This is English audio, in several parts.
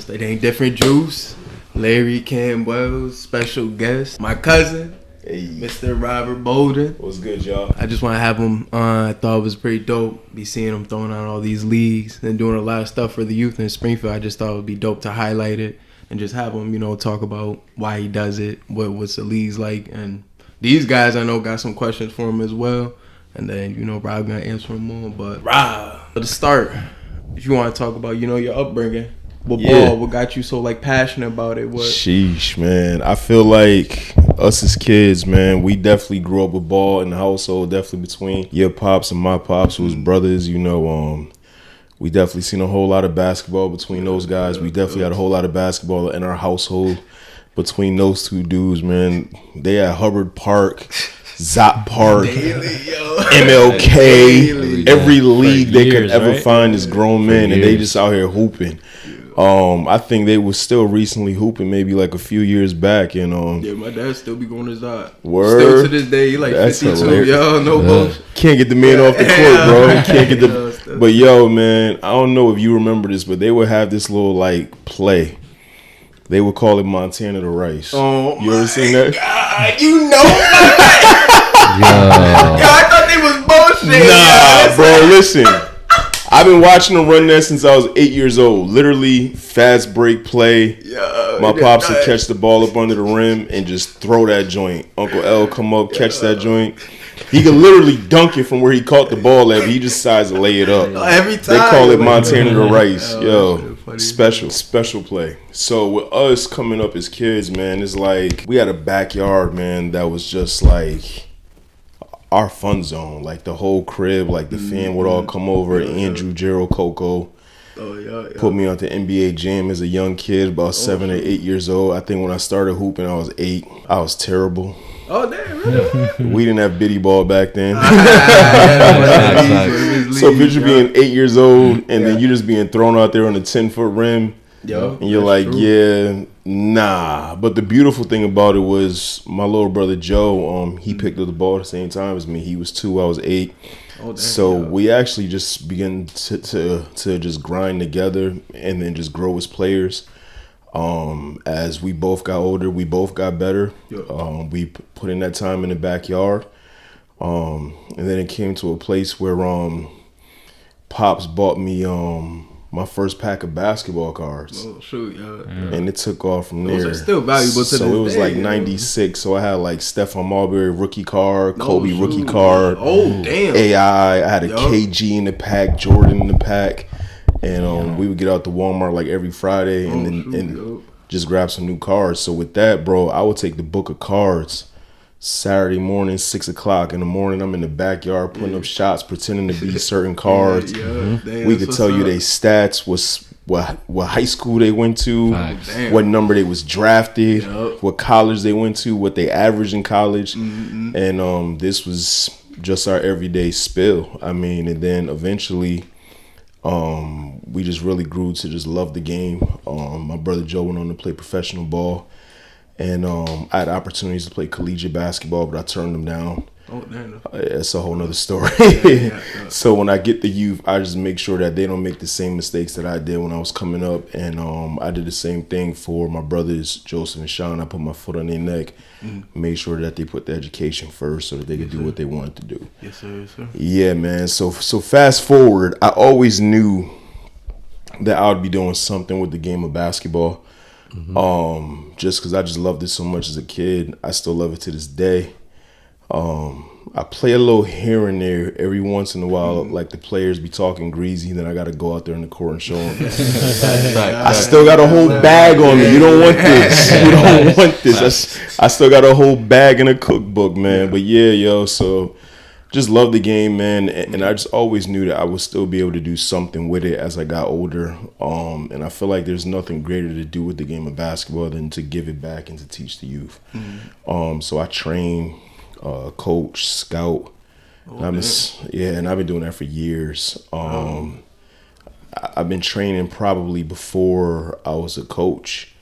It ain't different juice. Larry Campbell, special guest. My cousin, Mr. Robert Bolden. What's good, y'all? I just want to have him on. I thought it was pretty dope. Be seeing him throwing out all these leagues and doing a lot of stuff for the youth in Springfield. I just thought it would be dope to highlight it and just have him, talk about why he does it, what's the leagues like. And these guys I know got some questions for him as well. And then, Rob gonna answer them all. But Rob, to start, if you want to talk about, your upbringing. What got you so passionate about it? Sheesh, man. I feel like us as kids, man, we definitely grew up with ball in the household, definitely between your pops and my pops, who was brothers, we definitely seen a whole lot of basketball between those guys. We definitely had a whole lot of basketball in our household between those two dudes, man. They had Hubbard Park, Zop Park, MLK, every league they could ever find as grown men, and they just out here hooping. I think they was still recently hooping, maybe a few years back, and yeah, my dad still be going to Zop. Word. Still to this day, he 52, yo, no bullshit. Can't get the man off the court, bro. Can't get the. But yo, man, I don't know if you remember this, but they would have this little play. They would call it Montana to Rice. Oh, you ever seen that? God, Yo, I thought they was bullshit. Nah, bro, listen. I've been watching them run that since I was 8 years old. Literally, fast break play. My pops would catch the ball up under the rim and just throw that joint. Uncle L come up, catch that joint. He could literally dunk it from where he caught the ball at, but he just decides to lay it up. Every time. They call it Montana to Rice. Yo, special play. So with us coming up as kids, man, it's we had a backyard, man, that was just our fun zone. The whole crib, the fan would all come over. Andrew, Gerald, Coco. Put me onto NBA Jam as a young kid, about 7 or 8 years old. I think when I started hooping, I was 8. I was terrible. Oh, damn, really? We didn't have biddy ball back then. So picture being 8 years old, and then you just being thrown out there on a 10-foot rim. And you're nah. But the beautiful thing about it was my little brother Joe, he picked up the ball at the same time as me. He was 2, I was 8. Oh, damn, so we actually just began to just grind together and then just grow as players. As we both got older, we both got better. We put in that time in the backyard. And then it came to a place where Pops bought me my first pack of basketball cards. Oh, shoot, yeah. And it took off from there. Those are still valuable to So it was day, 96. So I had Stephon Marbury rookie card, Kobe rookie card. Oh, damn. AI. I had a KG in the pack, Jordan in the pack. And we would get out to Walmart every Friday and just grab some new cards. So with that, bro, I would take the book of cards Saturday morning, 6 o'clock in the morning. I'm in the backyard putting up shots, pretending to be certain cards. Damn, we could tell you their stats, what high school they went to, what number they was drafted, what college they went to, what they averaged in college. And this was just our everyday spill. I mean, and then eventually we just really grew to just love the game. My brother Joe went on to play professional ball. And I had opportunities to play collegiate basketball, but I turned them down. Oh, damn. It's a whole nother story. So when I get the youth, I just make sure that they don't make the same mistakes that I did when I was coming up. And I did the same thing for my brothers, Joseph and Shawn. I put my foot on their neck, made sure that they put the education first so that they could do what they wanted to do. Yes, sir. Yes, sir. Yeah, man. So fast forward, I always knew that I would be doing something with the game of basketball. Just because I just loved it so much as a kid. I still love it to this day. I play a little here and there every once in a while, the players be talking greasy, then I got to go out there in the court and show them. I still got a whole bag on me. You don't want this. You don't want this. I still got a whole bag in a cookbook, man. But so just love the game, man, and I just always knew that I would still be able to do something with it as I got older. And I feel like there's nothing greater to do with the game of basketball than to give it back and to teach the youth. So I train, coach, scout. And I've been doing that for years. I've been training probably before I was a coach.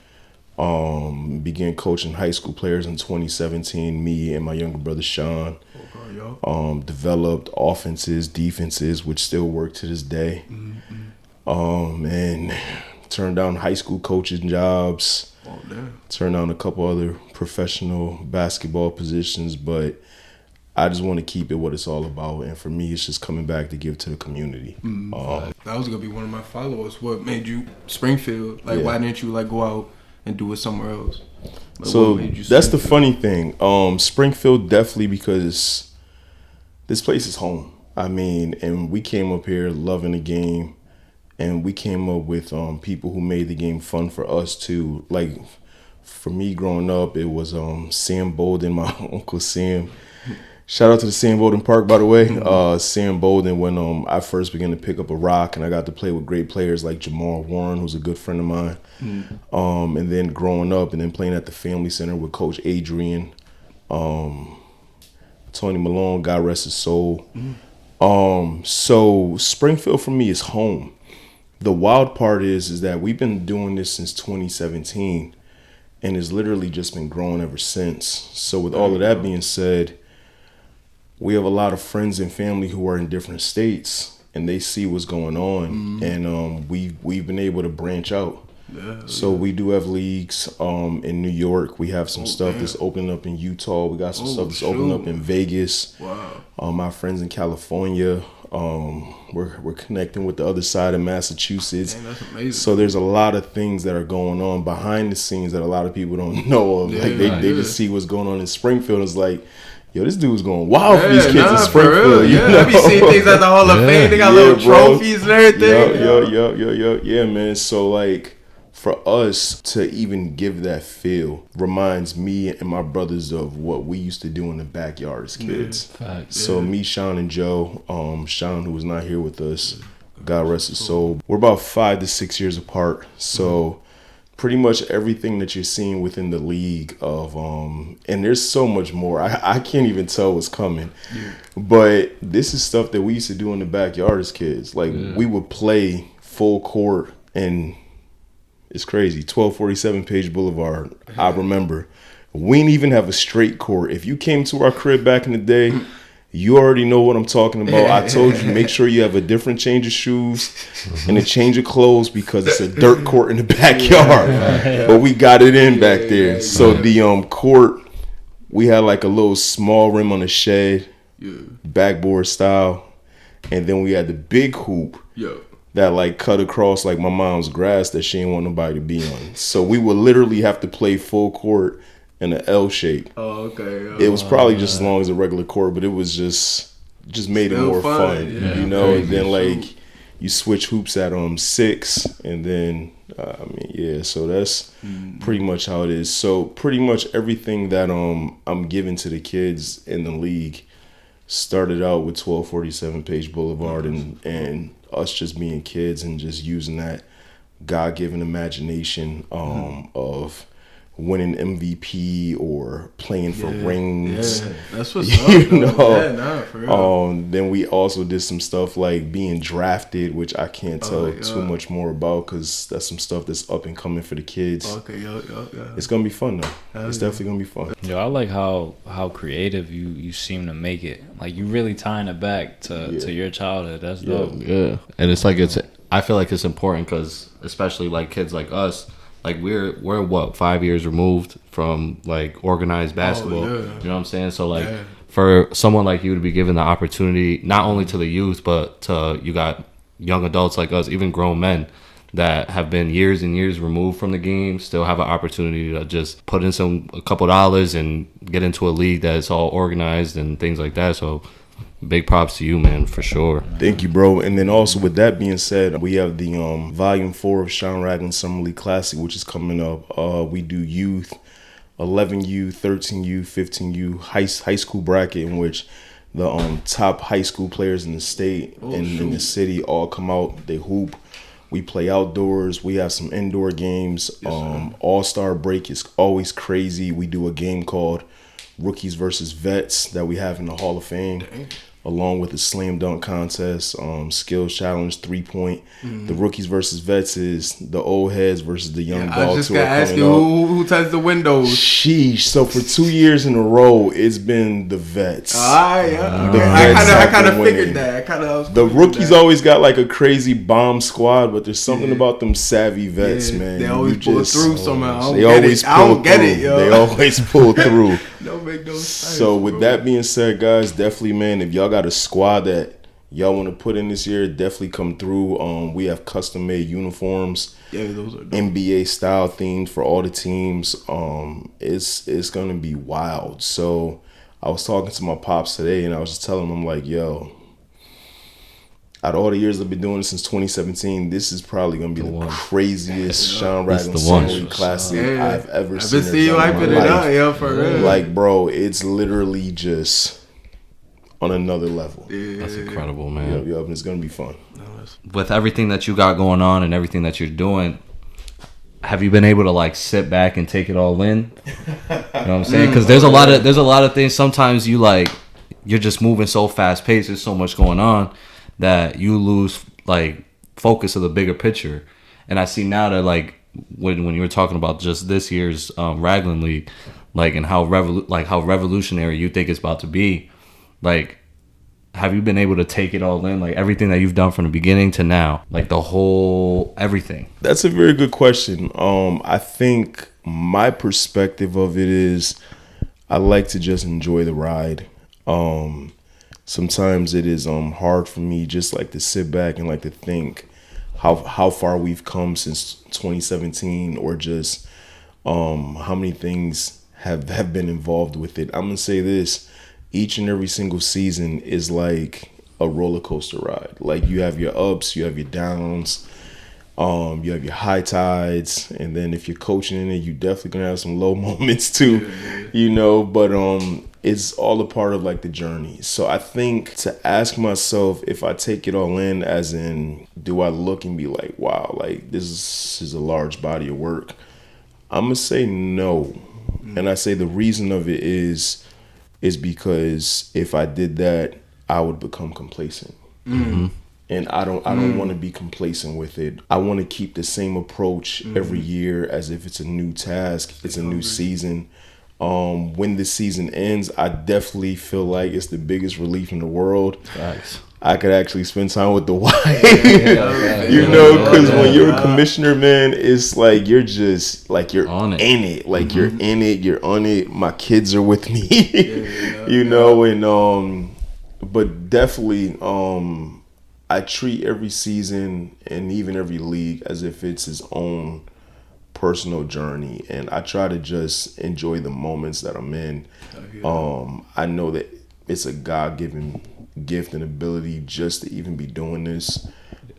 Began coaching high school players in 2017. Me and my younger brother Shawn. Developed offenses, defenses, which still work to this day. And turned down high school coaching jobs. Oh, damn. Turned down a couple other professional basketball positions, but I just want to keep it what it's all about. And for me, it's just coming back to give to the community. That was gonna be one of my follow-ups. What made you Springfield? Like, why didn't you like go out and do it somewhere else? Like, so that's the funny thing. Springfield definitely, because this place is home. I mean, and we came up here loving the game, and we came up with people who made the game fun for us too. Like for me growing up, it was Sam Bolden, my uncle Sam. Shout out to the Sam Bolden Park, by the way. Sam Bolden, when I first began to pick up a rock, and I got to play with great players like Jamal Warren, who's a good friend of mine. And then growing up and then playing at the Family Center with Coach Adrian, Tony Malone, God rest his soul. So Springfield for me is home. The wild part is that we've been doing this since 2017, and it's literally just been growing ever since. So with all of that being said, we have a lot of friends and family who are in different states, and they see what's going on, and we've been able to branch out. So we do have leagues in New York. We have some stuff that's opening up in Utah. We got some stuff that's opening up in Vegas. Wow. My friends in California. We're connecting with the other side of Massachusetts. Dang, that's amazing. So there's a lot of things that are going on behind the scenes that a lot of people don't know of. Like they just see what's going on in Springfield. It's like, yo, this dude's going wild for these kids in Springfield. You know? I be seeing things at the Hall of Fame. They got little trophies and everything. Yeah, man. So like, for us to even give that feel reminds me and my brothers of what we used to do in the backyard as kids. So me, Shawn, and Joe, Shawn, who was not here with us, God rest his soul, we're about 5 to 6 years apart. So pretty much everything that you're seeing within the league of, and there's so much more. I can't even tell what's coming. But this is stuff that we used to do in the backyard as kids. Like we would play full court, and it's crazy. 1247 Page Boulevard. I remember. We didn't even have a straight court. If you came to our crib back in the day, you already know what I'm talking about. I told you, make sure you have a different change of shoes and a change of clothes, because it's a dirt court in the backyard. But we got it in back there. So the court, we had like a little small rim on the shed, backboard style. And then we had the big hoop. That like cut across like my mom's grass that she didn't want nobody to be on. So we would literally have to play full court in an L shape. Oh, okay. It was probably just as long as a regular court, but it was just made it more fun. You know, and then like you switch hoops at 6, and then so that's pretty much how it is. So pretty much everything that I'm giving to the kids in the league started out with 1247 Page Boulevard, and us just being kids and just using that God-given imagination of winning MVP or playing for rings. Yeah, that's what's up. You know? For real. Then we also did some stuff like being drafted, which I can't tell too much more about, because that's some stuff that's up and coming for the kids. It's gonna be fun though. It's definitely gonna be fun. Yo, I like how creative you seem to make it. Like, you really tying it back to your childhood. That's dope. Yeah, and it's like I feel like it's important, because especially like kids like us. Like we're what, 5 years removed from like organized basketball. You know what I'm saying? So like for someone like you to be given the opportunity, not only to the youth, but to, you got young adults like us, even grown men that have been years and years removed from the game, still have an opportunity to just put in a couple dollars and get into a league that's all organized and things like that. So big props to you, man, for sure. Thank you, bro. And then also, with that being said, we have the Volume 4 of Shawn Ragland Summer League Classic, which is coming up. We do youth, 11U, 13U, 15U, high school bracket, in which the top high school players in the state in the city all come out. They hoop. We play outdoors. We have some indoor games. All-Star break is always crazy. We do a game called Rookies versus Vets that we have in the Hall of Fame. along with the slam dunk contest, skills challenge, 3-point. The rookies versus vets is the old heads versus the young dogs. I was just gonna ask you who touched the windows. Sheesh. So for 2 years in a row, it's been the vets. I kind of figured that. The rookies always got like a crazy bomb squad, but there's something about them savvy vets, man. They always pull through somehow. I don't get it, yo. They always pull through. Don't make no sense. So with that being said, guys, definitely, man, if y'all got a squad that y'all want to put in this year, definitely come through. We have custom made uniforms. Yeah, those are dope. NBA style themed for all the teams. It's gonna be wild. So I was talking to my pops today, and I was just telling him, like, yo, out of all the years I've been doing this since 2017, this is probably gonna be the craziest Shawn Ragland League Classic I've ever seen. I've been seeing you hyping it up, yo, for real. Like, bro, it's literally just on another level. Yeah. That's incredible, man. Yep, it's gonna be fun. With everything that you got going on and everything that you're doing, have you been able to like sit back and take it all in? You know what I'm saying? Because there's a lot of things. Sometimes you're just moving so fast paced. There's so much going on that you lose like focus of the bigger picture. And I see now that like when you were talking about just this year's Ragland League, like, and how revolutionary you think it's about to be, like, have you been able to take it all in, like everything that you've done from the beginning to now, like the whole everything? That's a very good question. I think my perspective of it is I like to just enjoy the ride. Sometimes it is hard for me just like to sit back and like to think how far we've come since 2017, or just how many things have been involved with it. I'm gonna say this: each and every single season is like a roller coaster ride. Like, you have your ups, you have your downs, you have your high tides, and then if you're coaching in it, you definitely gonna have some low moments too, you know. But it's all a part of like the journey. So I think to ask myself if I take it all in, as in, do I look and be like, wow, like this is a large body of work? I'm gonna say no. And I say the reason of it is because if I did that, I would become complacent. And I don't want to be complacent with it. I want to keep the same approach every year, as if it's a new task, it's a new season. When this season ends, I definitely feel like it's the biggest relief in the world. Facts. I could actually spend time with the wife, you know, because when you're a commissioner, man, it's like you're just like you're on it. In it, like you're in it, you're on it. My kids are with me, you know, and but definitely, I treat every season and even every league as if it's its own personal journey, and I try to just enjoy the moments that I'm in. I know that it's a God-given gift and ability just to even be doing this,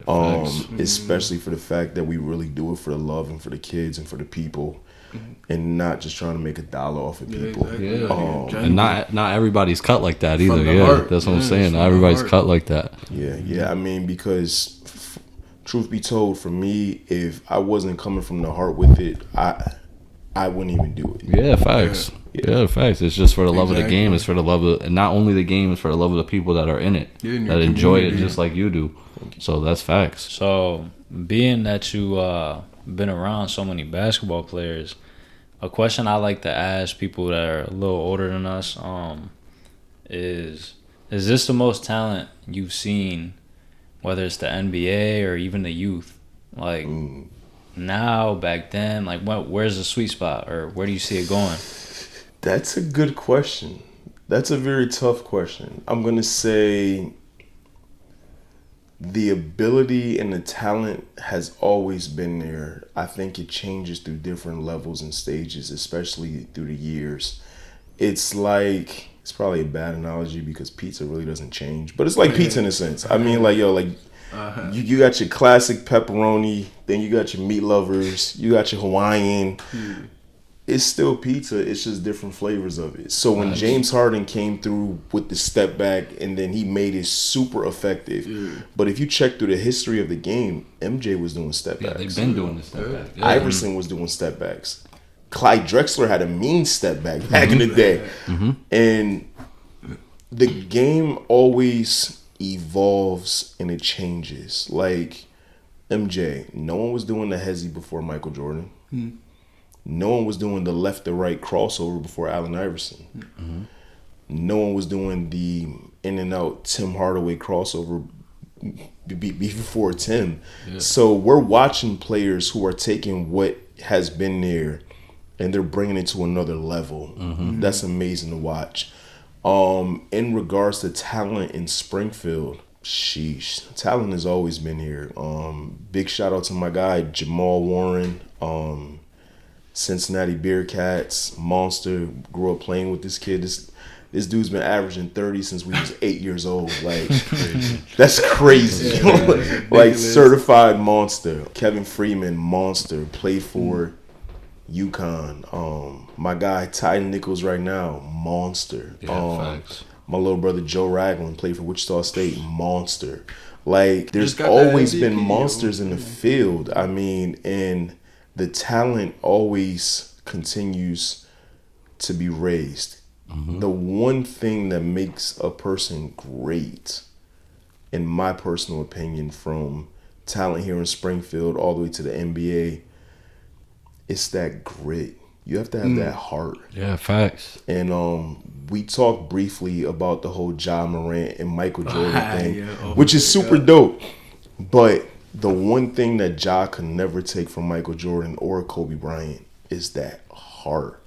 especially for the fact that we really do it for the love and for the kids and for the people, and not just trying to make $1 off of people. And not everybody's cut like that either. That's what I'm saying. Not everybody's cut like that. I mean, because truth be told, for me, if I wasn't coming from the heart with it, I wouldn't even do it. Facts. Facts. It's just for the love of the game. It's for the love of, and not only the game, it's for the love of the people that are in it, that enjoy it just like you do. So that's facts. So being that you been around so many basketball players, a question I like to ask people that are a little older than us is this the most talent you've seen, whether it's the NBA or even the youth? Like, now, back then, like, where's the sweet spot, or where do you see it going? That's a good question. That's a very tough question. I'm going to say the ability and the talent has always been there. I think it changes through different levels and stages, especially through the years. It's like, it's probably a bad analogy because pizza really doesn't change, but it's like pizza in a sense. I mean, like, yo, like, you got your classic pepperoni, then you got your meat lovers, you got your Hawaiian. It's still pizza, it's just different flavors of it. So when James Harden came through with the step back, and then he made it super effective. But if you check through the history of the game, MJ was doing step backs. They've been doing the step back. Iverson was doing step backs. Clyde Drexler had a mean step back in the day. And the game always evolves and it changes. Like MJ, no one was doing the hezzy before Michael Jordan. Mm-hmm. No one was doing the left to right crossover before Allen Iverson. Mm-hmm. No one was doing the in and out Tim Hardaway crossover before Tim. Yeah. So we're watching players who are taking what has been there and they're bringing it to another level. Mm-hmm. That's amazing to watch. In regards to talent in Springfield, sheesh, talent has always been here. Big shout out to my guy Jamal Warren, Cincinnati Bearcats, monster. Grew up playing with this kid. This dude's been averaging 30 since we was 8 years old. Like, that's crazy. Yeah, like, certified monster. Kevin Freeman, monster. Played for UConn. My guy Ty Nichols right now, monster. Facts. My little brother Joe Ragland played for Wichita State, monster. Like, there's always been monsters in the field. I mean, and the talent always continues to be raised. Mm-hmm. The one thing that makes a person great, in my personal opinion, from talent here in Springfield all the way to the NBA, it's that grit. You have to have that heart. Yeah, facts. And we talked briefly about the whole Ja Morant and Michael Jordan thing, which is super dope. But the one thing that Ja could never take from Michael Jordan or Kobe Bryant is that heart.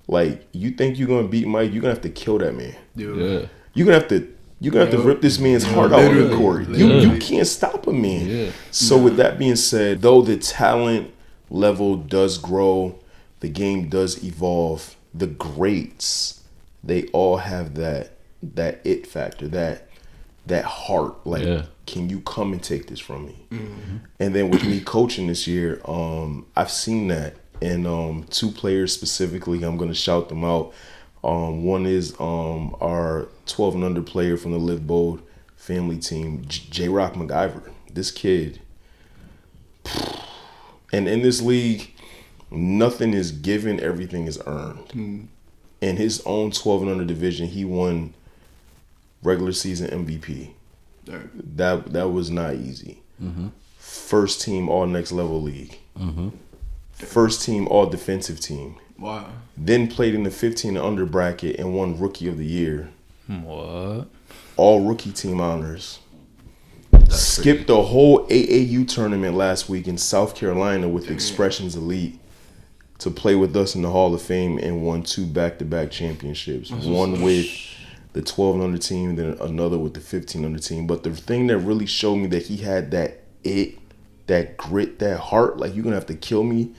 Like, you think you're gonna beat Mike, you're gonna have to kill that man. Yeah. You're gonna have to rip this man's heart out on the court. You can't stop a man. Yeah. So with that being said, though the talent level does grow, the game does evolve, the greats, they all have that it factor, that heart. Like, can you come and take this from me? Mm-hmm. And then with me coaching this year, I've seen that. And two players specifically, I'm going to shout them out. One is our 12 and under player from the Live Bold family team, J-Rock McIver. This kid. And in this league, nothing is given, everything is earned. Mm. In his own 12 and under division, he won regular season MVP. That was not easy. Mm-hmm. First team all next level league. Mm-hmm. First team all defensive team. Wow. Then played in the 15 and under bracket and won rookie of the year. What? All rookie team honors. Skipped the whole AAU tournament last week in South Carolina with Expressions Elite to play with us in the Hall of Fame and won 2 back-to-back championships. One with the 12 and under team, then another with the 15 under team. But the thing that really showed me that he had that grit, that heart, like, you're going to have to kill me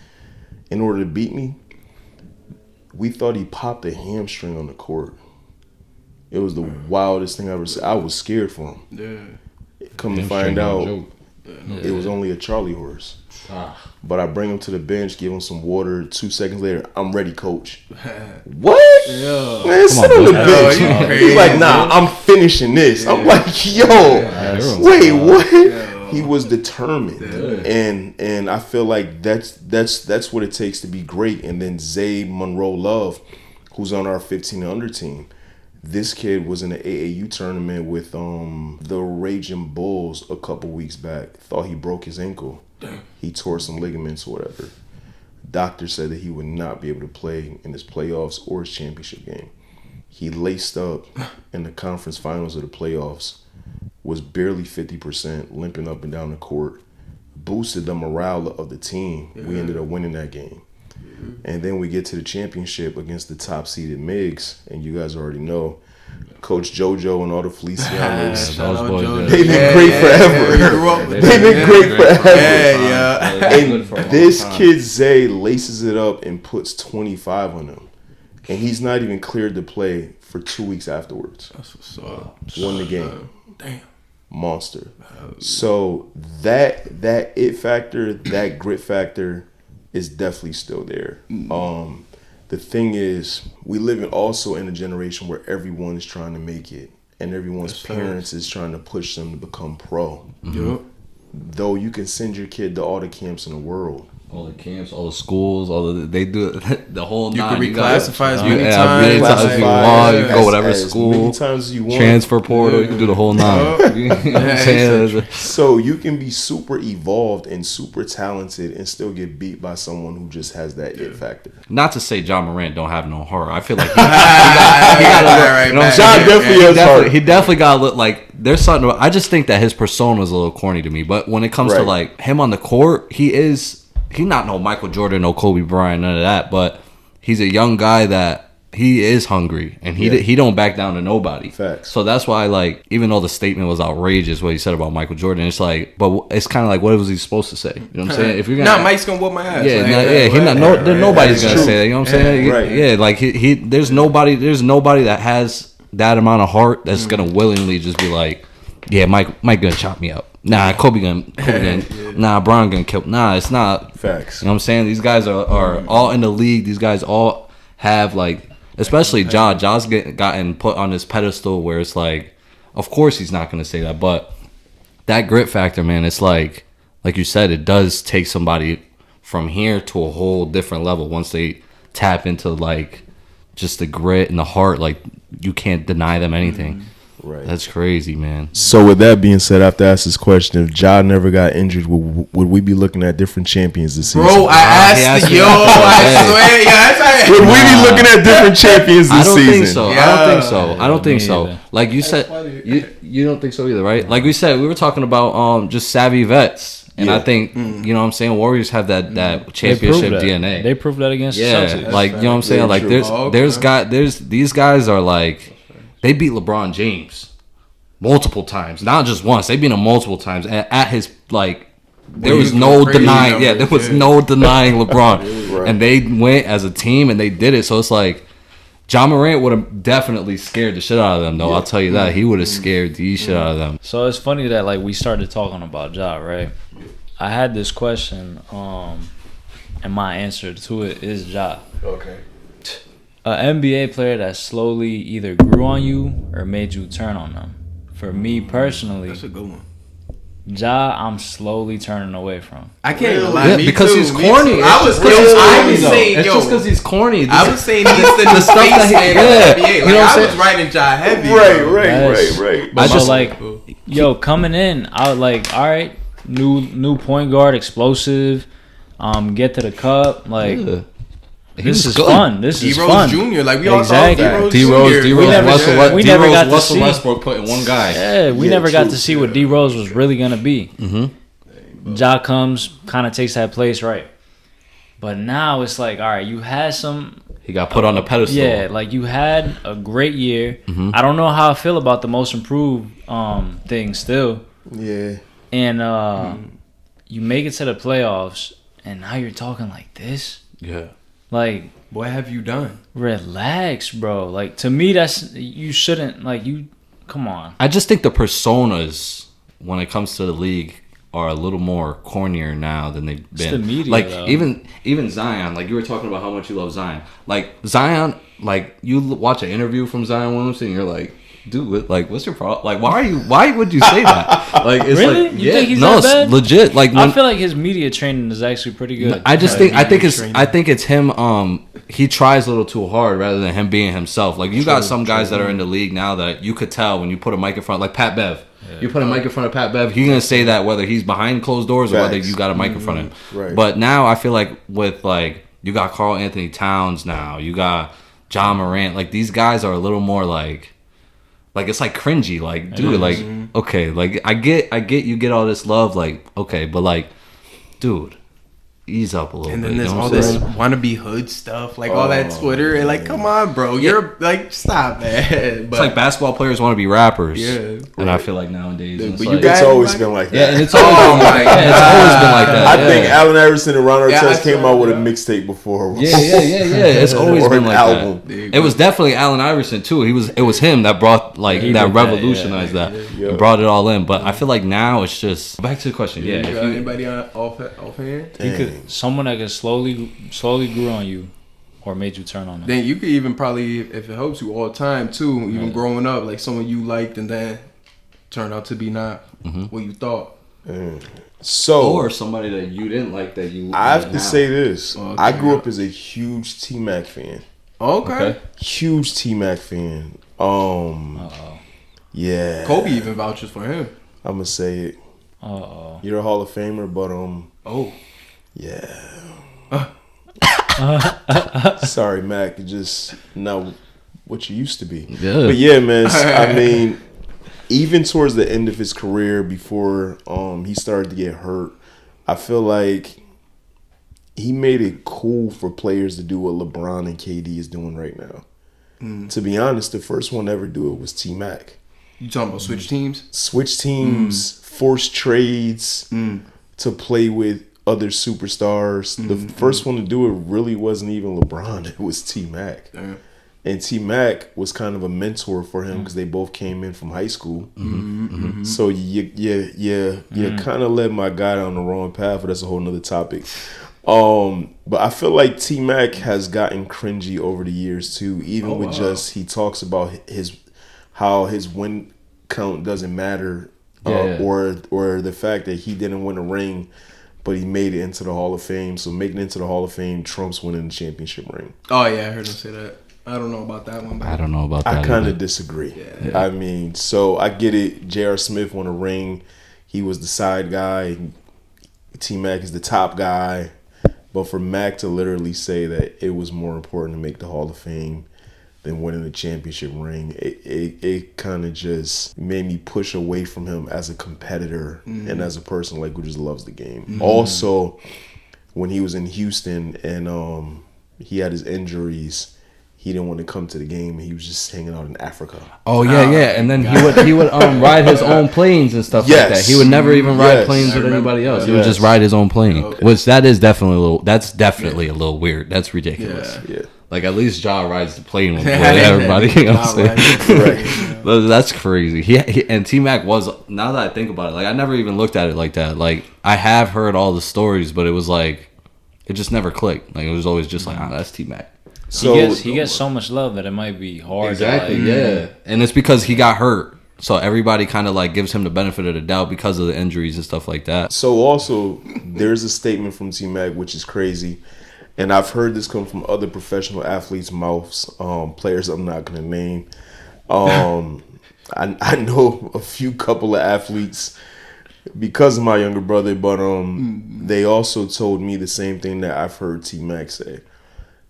in order to beat me. We thought he popped a hamstring on the court. It was the wildest thing I ever seen. I was scared for him. Yeah. Come to find out, it was only a Charlie horse. But I bring him to the bench, give him some water. 2 seconds later, I'm ready, coach. What? Yeah. Man, sit on the bench. He's like, nah, I'm finishing this. I'm like, yo, wait, what? Yeah. He was determined. And I feel like that's what it takes to be great. And then Zay Monroe Love, who's on our 15 and under team. This kid was in the AAU tournament with the Raging Bulls a couple weeks back. Thought he broke his ankle. He tore some ligaments or whatever. Doctor said that he would not be able to play in his playoffs or his championship game. He laced up in the conference finals of the playoffs, was barely 50%, limping up and down the court, boosted the morale of the team. We ended up winning that game. And then we get to the championship against the top-seeded MIGs, and you guys already know, Coach JoJo and all the Felicianos, they've been great forever. They've been great forever. And this kid, Zay, laces it up and puts 25 on him. And he's not even cleared to play for 2 weeks afterwards. That's what's up. Won the game. Damn. Monster. So that it factor, that grit factor is definitely still there. The thing is, we live also in a generation where everyone is trying to make it, and everyone's parents is trying to push them to become pro. Mm-hmm. Though you can send your kid to all the camps in the world, all the camps, all the schools, they do the whole You nine. can reclassify as many many times. times as you want. You can go whatever as school. many times as you want. Transfer portal. You can do the whole nine. You know what I'm saying? So you can be super evolved and super talented and still get beat by someone who just has that it factor. Not to say John Morant don't have no heart. I feel like he got to look. John definitely has heart. He definitely got to look like there's something. I just think that his persona is a little corny to me. But when it comes to like him on the court, he's not no Michael Jordan, no Kobe Bryant, none of that. But he's a young guy that he is hungry and he don't back down to nobody. Facts. So that's why, like, even though the statement was outrageous, what he said about Michael Jordan, it's like, but it's kind of like, what was he supposed to say? You know what I'm saying? If you're gonna, Mike's gonna whoop my ass. Nobody's gonna say that. You know what I'm saying? Right. Yeah, like there's nobody that has that amount of heart that's gonna willingly just be like, yeah, Mike gonna chop me up. Nah, Kobe gonna nah, Bron gonna kill. Nah, it's not. Facts. You know what I'm saying? These guys are all in the league. These guys all have, like, especially Ja's gotten put on this pedestal where it's like, of course he's not gonna say that, but that grit factor, man, it's like you said, it does take somebody from here to a whole different level once they tap into, like, just the grit and the heart. Like, you can't deny them anything. Right. That's crazy, man. So with that being said, I have to ask this question: if Ja never got injured, would we be looking at different champions this season? Bro, I asked the I swear, would we be looking at different champions this season? I don't think so. Like you said, you don't think so either, right? Like we said, we were talking about just savvy vets. And I think, you know what I'm saying, Warriors have that championship DNA. They proved that against the Celtics. Like, you know what I'm saying? Like, these guys are like, they beat LeBron James multiple times, not just once. They beat him multiple times. And at his, like, there was no denying. Yeah, there was no denying LeBron. Right. And they went as a team and they did it. So it's like, John Morant would have definitely scared the shit out of them, though. I'll tell you that. He would have scared the shit out of them. So it's funny that, like, we started talking about Ja, right? I had this question, and my answer to it is Ja. Okay. An NBA player that slowly either grew on you or made you turn on them. For me personally, that's a good one. Ja, I'm slowly turning away from. I can't even lie. Yeah, because he's corny. I was saying, it's just because he's corny. I was saying he's the stuff that he, NBA. Like, you know what I'm saying? I was writing Ja heavy. Right. But so, like, yo, coming in, I was like, all right, new point guard, explosive, get to the cup, like. Yeah. This is fun. This is fun. Jr. Like we all thought D-Rose, we never got to see Westbrook putting one guy. Yeah, we never got to see what D-Rose was really gonna be. Mm-hmm. Ja comes, kind of takes that place, right? But now it's like, all right, you had some. He got put on the pedestal. Yeah, like you had a great year. Mm-hmm. I don't know how I feel about the most improved thing still. Yeah. And you make it to the playoffs, and now you're talking like this. Yeah. Like, what have you done? Relax, bro. Like, to me, that's, you shouldn't, like, you, come on. I just think the personas, when it comes to the league, are a little more cornier now than they've been. It's the media, like, though. even Zion, like, you were talking about how much you love Zion. Like, Zion, like, you watch an interview from Zion Williamson, and you're like, dude, like, what's your problem? Like, why would you say that? Like, it's really? like, You think he's that bad? It's legit. Like, I feel like his media training is actually pretty good. I think it's him. He tries a little too hard rather than him being himself. Like, you got some guys that are in the league now that you could tell when you put a mic in front, like Pat Bev. Yeah. You put a mic in front of Pat Bev, he's gonna say that whether he's behind closed doors or whether you got a mic in front of him. Right. But now I feel like with, like, you got Karl Anthony Towns now, you got John Morant. Like, these guys are a little more like it's like cringy. Like, dude, like, okay, like I get you get all this love, like, okay, but like, dude, ease up a little bit. And then there's all this wannabe hood stuff, like all that Twitter, and like, come on, bro, you're like, stop that. But it's like basketball players want to be rappers. Yeah. And I feel like nowadays, it's always been like that. Yeah, and it's always been like that. I think Allen Iverson and Ron Artest came out with a mixtape before. Yeah. It's always been like that. It was definitely Allen Iverson too. It was him that brought that revolutionized that and brought it all in. But I feel like now it's just back to the question. Yeah, if anybody offhand? Someone that could slowly grew on you or made you turn on them. Then you could even probably, if it helps you, all time too, even growing up, like someone you liked and then turned out to be not what you thought. So, or somebody that you didn't like that you. I have to say this. Okay. I grew up as a huge T-Mac fan. Okay. Huge T-Mac fan. Yeah. Kobe even vouches for him. I'm gonna say it. You're a Hall of Famer, but Oh. yeah. Sorry, Mac. You're just not what you used to be. Yeah. But yeah, man. I mean, even towards the end of his career, before he started to get hurt, I feel like he made it cool for players to do what LeBron and KD is doing right now. To be honest, the first one to ever do it was T-Mac. You talking about switch teams? Switch teams, force trades to play with other superstars. The first one to do it really wasn't even LeBron. It was T-Mac. Damn. And T-Mac was kind of a mentor for him because they both came in from high school. So you kind of led my guy down the wrong path, but that's a whole nother topic. But I feel like T-Mac has gotten cringy over the years too. Even with just he talks about how his win count doesn't matter, or the fact that he didn't win a ring, but he made it into the Hall of Fame. So making it into the Hall of Fame trumps winning the championship ring. Oh yeah, I heard him say that. I don't know about that one. But I don't know about that. I kind of disagree. Yeah. I mean, so I get it. J.R. Smith won a ring. He was the side guy. T-Mac is the top guy. But for Mac to literally say that it was more important to make the Hall of Fame than winning the championship ring, it kind of just made me push away from him as a competitor and as a person who just loves the game. Also, when he was in Houston and he had his injuries, he didn't want to come to the game. He was just hanging out in Africa. Oh yeah, and then he would ride his own planes and stuff like that. He would never even ride planes with anybody else. He would just ride his own plane, which is definitely a little weird. That's ridiculous. Yeah. Like at least Ja rides the plane with everybody. You know what I'm saying? That's crazy. He and T-Mac was, now that I think about it, like I never even looked at it like that. Like I have heard all the stories, but it was like it just never clicked. Like it was always just like, that's T-Mac. So he gets so much love that it might be hard. Exactly. To yeah, and it's because he got hurt, so everybody kind of like gives him the benefit of the doubt because of the injuries and stuff like that. So also, there's a statement from T-Mac which is crazy, and I've heard this come from other professional athletes' mouths, players I'm not gonna name. I know a few couple of athletes because of my younger brother, but they also told me the same thing that I've heard T-Mac say.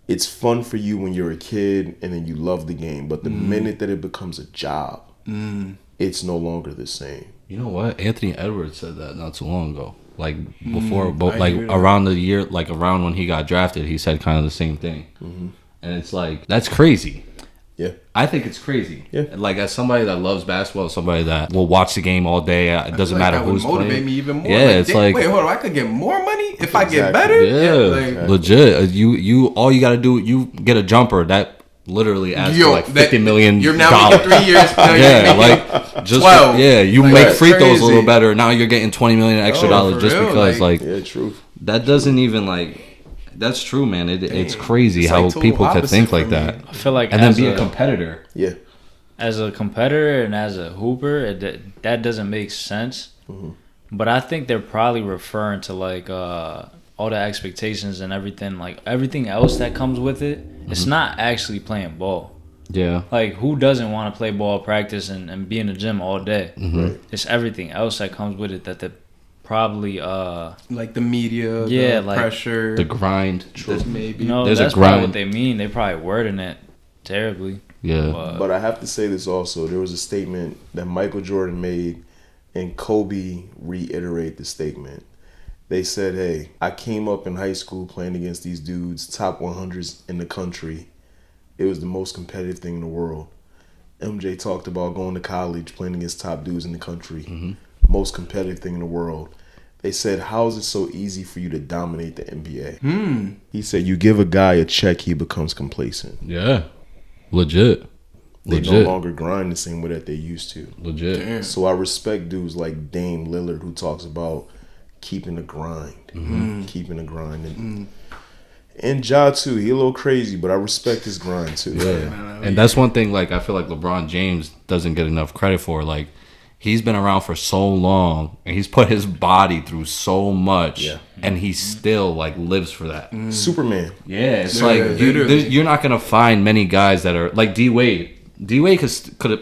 It's fun for you when you're a kid and then you love the game, but the minute that it becomes a job, it's no longer the same. You know what? Anthony Edwards said that not too long ago. Like before, like around the year, like around when he got drafted, he said kind of the same thing. And it's like, that's crazy. Yeah, I think it's crazy. Yeah, like as somebody that loves basketball, somebody that will watch the game all day. It doesn't matter who's playing. That would motivate me even more. Yeah, it's like, wait, hold on, I could get more money if I get better. Yeah, legit. You all you got to do, you get a jumper that literally adds to like $50 million. You're now making 3 years. Yeah, like just 12. You make free throws a little better. Now you're getting $20 million extra dollars just because yeah, true. That doesn't even like. That's true, man. It's crazy how people could think like that. I feel like, and then be a competitor. Yeah, as a competitor and as a hooper, that doesn't make sense. But I think they're probably referring to like all the expectations and everything, like everything else that comes with it. It's not actually playing ball. Yeah, like who doesn't want to play ball, practice, and be in the gym all day? It's everything else that comes with it that probably like the media, the like pressure, the grind. Maybe there's that's probably what they mean. They probably wording it terribly. Yeah, but I have to say this also. There was a statement that Michael Jordan made, and Kobe reiterated the statement. They said, "Hey, I came up in high school playing against these dudes, top 100s in the country. It was the most competitive thing in the world." MJ talked about going to college, playing against top dudes in the country, most competitive thing in the world. They said, how is it so easy for you to dominate the NBA? He said, you give a guy a check, he becomes complacent. Yeah. Legit. They no longer grind the same way that they used to. Legit. Damn. So I respect dudes like Dame Lillard who talks about keeping the grind. Keeping the grind. And Ja too. He a little crazy, but I respect his grind too. Yeah. And that's one thing, like, I feel like LeBron James doesn't get enough credit for. Like, he's been around for so long and he's put his body through so much, and he still like lives for that. Superman. Yeah, it's like you're not gonna find many guys that are like D Wade. D Wade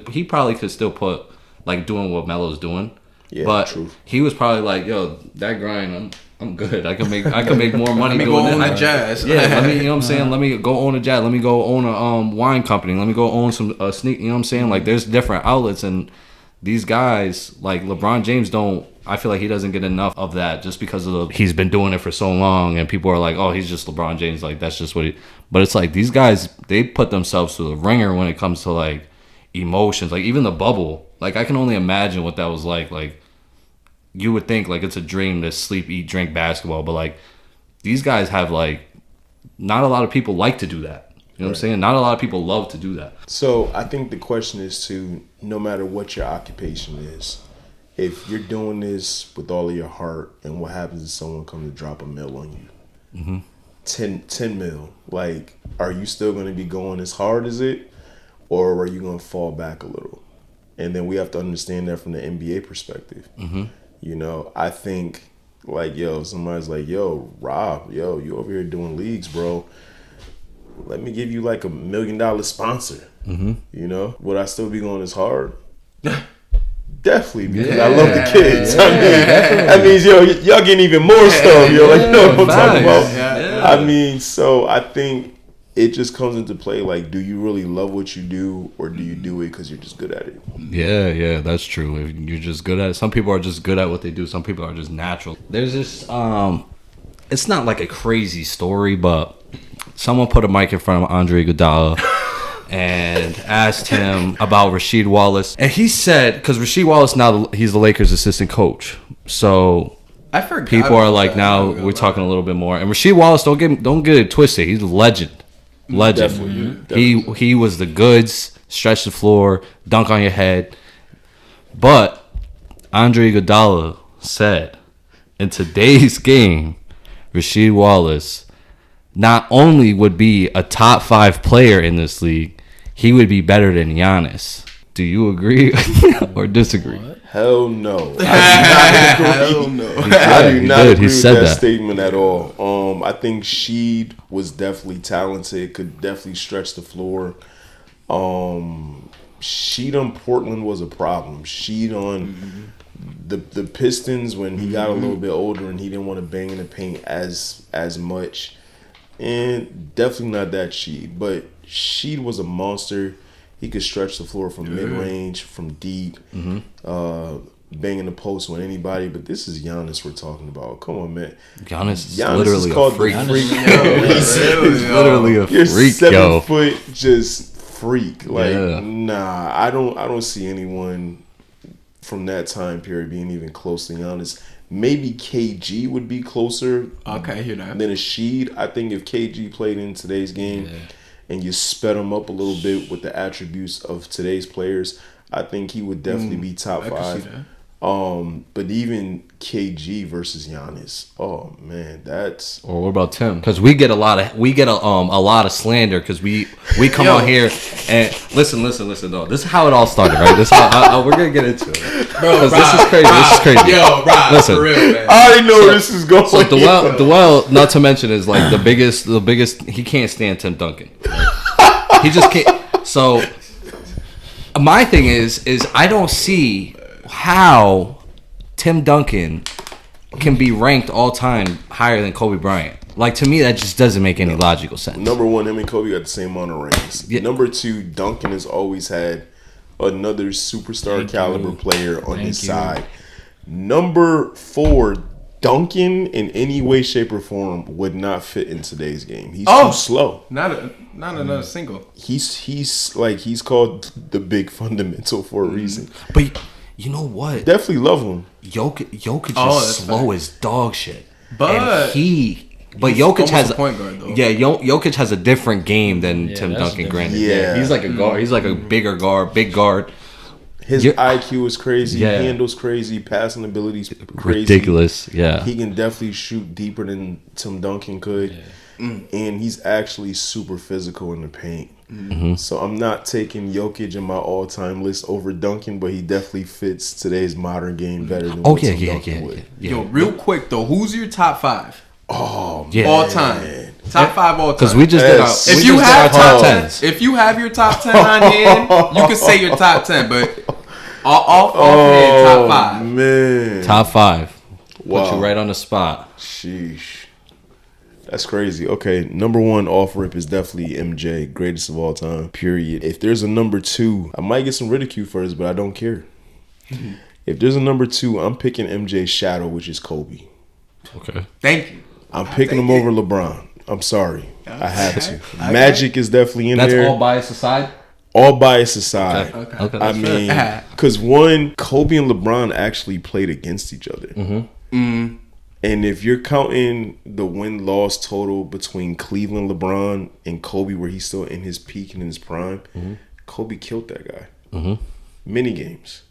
he probably could still put like doing what Melo's doing, but he was probably like, yo, that grind, I'm good. I can make more money doing go own it. the Jazz. Yeah, let me, you know what I'm saying? Let me go own a Jazz. Let me go own a wine company. Let me go own some sneak. You know what I'm saying? Like, there's different outlets, and these guys, like LeBron James, I feel like he doesn't get enough of that just because he's been doing it for so long, and people are like, oh, he's just LeBron James. Like, that's just what he. But it's like these guys, they put themselves through the ringer when it comes to like emotions. Like even the bubble. Like I can only imagine what that was like. Like you would think like it's a dream to sleep, eat, drink basketball, but like these guys have like not a lot of people like to do that. You know what I'm saying? Not a lot of people love to do that. So I think the question is to, no matter what your occupation is, if you're doing this with all of your heart, and what happens if someone comes to drop a mill on you? Mm-hmm. 10 mil. Like, are you still going to be going as hard as it, or are you going to fall back a little? And then we have to understand that from the NBA perspective. Mm-hmm. You know, I think, like, yo, somebody's like, yo, Rob, yo, you over here doing leagues, bro. Let me give you like $1 million sponsor. Mm-hmm. You know, would I still be going as hard? Definitely, because I love the kids. I mean, that means y'all getting even more stuff. Yo, like, you know what I'm talking about? I mean, so I think it just comes into play. Like, do you really love what you do, or do you do it because you're just good at it? Yeah, that's true. If you're just good at it. Some people are just good at what they do. Some people are just natural. There's this. It's not like a crazy story, but someone put a mic in front of Andre Iguodala and asked him about Rasheed Wallace, and he said, because Rasheed Wallace now he's the Lakers' assistant coach, so I forgot people are like, now we're talking a little bit more. And Rasheed Wallace, don't get it twisted, he's a legend. Definitely. He was the goods, stretch the floor, dunk on your head. But Andre Iguodala said, in today's game, Rasheed Wallace not only would be a top 5 player in this league, he would be better than Giannis. Do you agree or disagree? What? Hell no. Hell no. I do not agree with that statement at all. I think Sheed was definitely talented, could definitely stretch the floor. Sheed on Portland was a problem. Sheed on the Pistons, when he got a little bit older and he didn't want to bang in the paint as much. And definitely not that Sheed. But Sheed was a monster. He could stretch the floor from mid-range, from deep, banging the post with anybody. But this is Giannis we're talking about. Come on, man. Giannis literally is called a freak. He's literally a freak, You're 7 foot just freak. Like, nah, I don't see anyone from that time period being even close to Giannis. Maybe KG would be closer than a Sheed. I think if KG played in today's game and you sped him up a little bit with the attributes of today's players, I think he would definitely be top 5. But even KG versus Giannis, oh man, that's. Or what about Tim? Because we get a lot of slander because we come on here and listen. No, this is how it all started, right? This is how we're gonna get into it, bro. This is crazy. Yo, Rob, listen, for real, man. I already know where this is going. So Dwell, not to mention, is like the biggest. He can't stand Tim Duncan. Right? He just can't. So my thing is I don't see how Tim Duncan can be ranked all time higher than Kobe Bryant. Like, to me, that just doesn't make any logical sense. Number 1, him and Kobe got the same amount of rings. Yeah. Number 2, Duncan has always had another superstar caliber player on his side. Number 4, Duncan in any way, shape, or form would not fit in today's game. He's too slow. Not another single. He's called the big fundamental for a reason. But you know what? Definitely love him. Jokic is slow as dog shit. But Jokic has a point guard though. Yeah, Jokic has a different game than Tim Duncan. Granted, he's like a guard. He's like a bigger guard, big guard. His IQ is crazy. Yeah. Handles crazy. Passing abilities crazy. Ridiculous. Yeah, he can definitely shoot deeper than Tim Duncan could, and he's actually super physical in the paint. Mm-hmm. So I'm not taking Jokic in my all-time list over Duncan, but he definitely fits today's modern game better than Duncan would. Yeah. Yo, real quick though, who's your top 5? Oh, yeah. All time. Top 5 all time. Because we just did our top 10s. If you have your top 10 on hand, you can say your top 10, but off hand, top 5. Man. Top 5. Wow. Put you right on the spot. Sheesh. That's crazy. Okay, number 1 off rip is definitely MJ, greatest of all time, period. If there's a number 2, I might get some ridicule first, but I don't care. Mm-hmm. If there's a number 2, I'm picking MJ's shadow, which is Kobe. Okay. Thank you. I'm picking him over LeBron. I'm sorry. I have to. Magic is definitely in there. That's all bias aside? All bias aside. Okay. I mean, because one, Kobe and LeBron actually played against each other. Mm-hmm. And if you're counting the win-loss total between Cleveland LeBron and Kobe, where he's still in his peak and in his prime, Kobe killed that guy. Many games.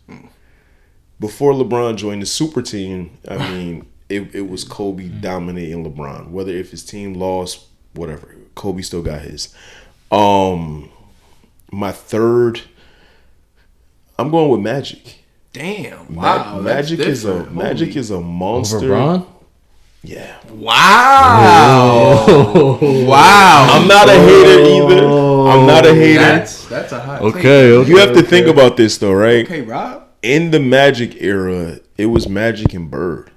Before LeBron joined the super team, I mean, it was Kobe dominating LeBron. Whether if his team lost, whatever, Kobe still got his. My third, I'm going with Magic. Damn! Wow, Magic is a monster. Over LeBron? Yeah. Wow. Wow. I'm not a hater either. I'm not a hater. That's a hot Okay. You have to think about this though, right? Okay, Rob. In the Magic era, it was Magic and Bird.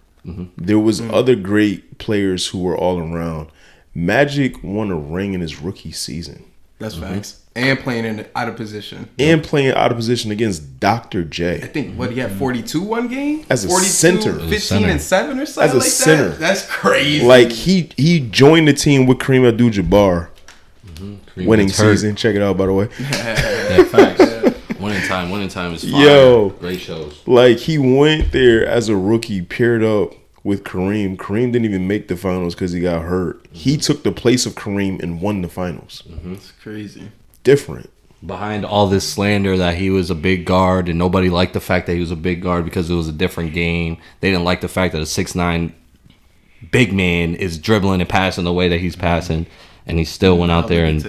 There was other great players who were all around. Magic won a ring in his rookie season. That's facts. And playing out of position. And playing out of position against Dr. J. I think, what, he had 42 one game? As a 42, center. 15 and 7 or something As a like center. that? That's crazy. Like, he joined the team with Kareem Abdul-Jabbar. Winning season. Check it out, by the way. Yeah, facts. Winning time is fire. Yo. Great shows. Like, he went there as a rookie, paired up with Kareem. Kareem didn't even make the finals because he got hurt. He took the place of Kareem and won the finals. It's crazy. Different. Behind all this slander that he was a big guard and nobody liked the fact that he was a big guard because it was a different game. They didn't like the fact that a 6'9" big man is dribbling and passing the way that he's passing. And he still went out there and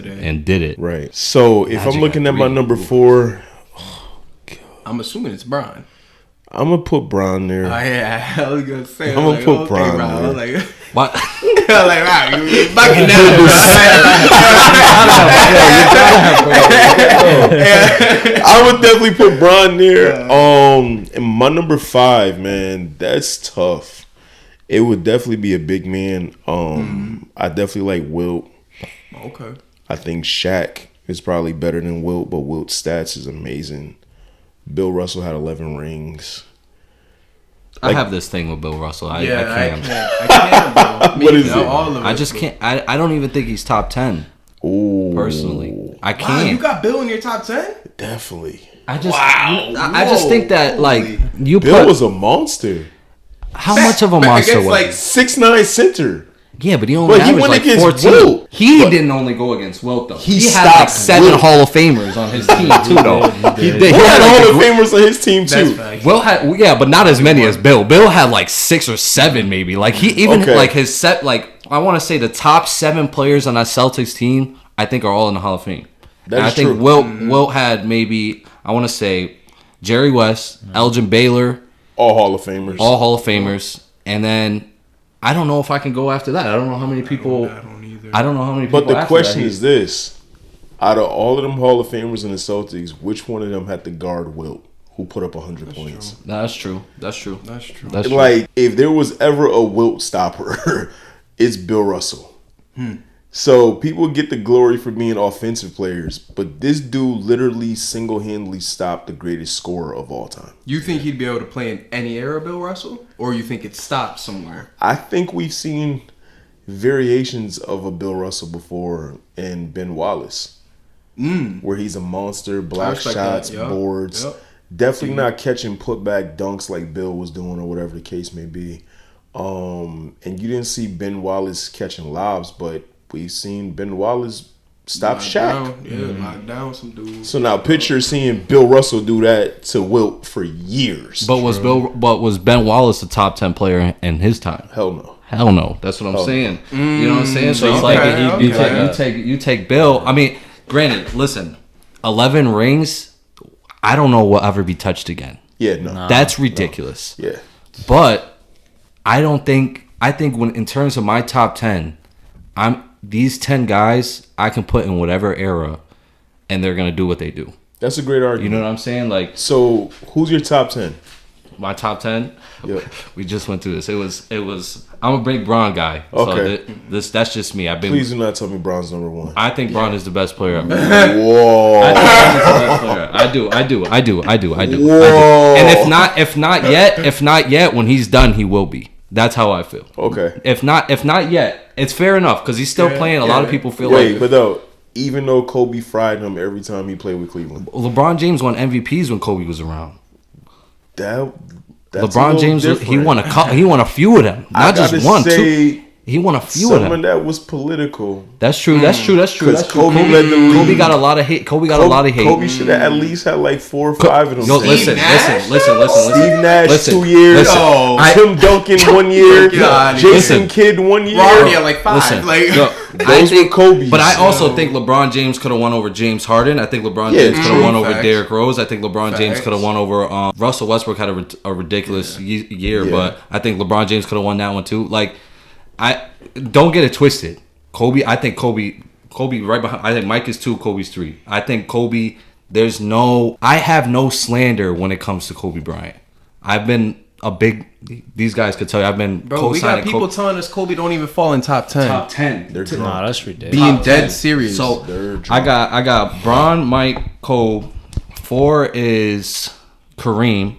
did it. Right. So if I'm looking at my number 4, I'm assuming it's Bron. I'm going to put Bron there. Oh, yeah. I was going to say. I'm going to put Bron there. I was like, What? I was like, wow, you're bucking down. I would definitely put Bron there. And my number 5, man, that's tough. It would definitely be a big man. I definitely like Wilt. Okay. I think Shaq is probably better than Wilt, but Wilt's stats is amazing. Bill Russell had 11 rings. I have this thing with Bill Russell. I can't. I can't, bro. What is it? All of I just can't. I don't even think he's top 10. Ooh. Personally, I Wow, can't. you got Bill in your top 10? Definitely. I just, Wow. I just think that like you Bill put was a monster. how much of a monster was like he? 6'9" center. Yeah, but he only But he averaged went like against 14. Wilt. He But didn't only go against Wilt though. he He had like stopped 7 Wilt. Hall of Famers on his team too though. He He had Hall of Famers on his team too. Will had but not as many as Bill. Bill had like 6 or 7 maybe. Like he even Okay. like his set like I want to say the top 7 players on that Celtics team I think are all in the Hall of Fame. That And is I think true. Wilt had maybe I want to say Jerry West, Elgin Baylor, All Hall of Famers. all Hall of Famers, and then I don't know if I can go after that. I don't know how many people. I don't either. I don't know how many people. But the after question that. is this: out of all of them Hall of Famers in the Celtics, which one of them had to guard Wilt, who put up 100 points? That's true. That's true. That's true. That's true. Like, if there was ever a Wilt stopper, it's Bill Russell. So people get the glory for being offensive players, but this dude literally single-handedly stopped the greatest scorer of all time. You think he'd be able to play in any era, Bill Russell? Or you think it stopped somewhere? I think we've seen variations of a Bill Russell before in Ben Wallace, where he's a monster, block respect shots, that. Yup. boards. Yup. Definitely not catching putback dunks like Bill was doing or whatever the case may be. And you didn't see Ben Wallace catching lobs, but we've seen Ben Wallace stop Shaq. Lock down some dudes. So now picture seeing Bill Russell do that to Wilt for years. But was Ben Wallace a top 10 player in his time? Hell no. Hell no. That's what I'm saying. You know what I'm saying? So it's like okay, you take Bill. I mean, granted, listen, 11 rings, I don't know will ever be touched again. Yeah, no. That's ridiculous. No. Yeah. But I think when in terms of my top 10, these 10 guys I can put in whatever era and they're going to do what they do. That's a great argument. You know what I'm saying? Like, so who's your top 10? My top 10? Yep. We just went through this. It was I'm a big Bron guy. Okay. So that's just me. Please do not tell me Bron's number 1. I think Bron is the best player ever. Whoa. I do. Whoa. And if not yet, when he's done, he will be. That's how I feel. Okay. If not yet, it's fair enough because he's still playing. A lot of people feel Wait, but though, even though Kobe fried him every time he played with Cleveland, LeBron James won MVPs when Kobe was around. That's LeBron James, he won a few of them, not just one, two. He won a few of them. Some of that was political. That's true. That's true. Because Kobe led the league. Kobe got a lot of hate. Kobe should have at least had like 4 or 5 of them. Yo, listen. Steve Nash 2 years. Tim Duncan 1 year. Jason Kidd 1 year. Rory had like 5. Those were Kobe's. But I also think LeBron James could have won over James Harden. I think LeBron James could have won over Derrick Rose. I think LeBron James could have won over Russell Westbrook. Had a ridiculous year, but I think LeBron James could have won that one too. Like, I don't get it twisted. I think Kobe right behind. I think Mike is 2, Kobe's 3. I think Kobe. I have no slander when it comes to Kobe Bryant. I've been these guys could tell you I've been we got people telling us Kobe don't even fall in top 10. Top 10. Nah, that's ridiculous. Being top dead 10. serious. So I got Bron, Mike, Kobe. 4 is Kareem.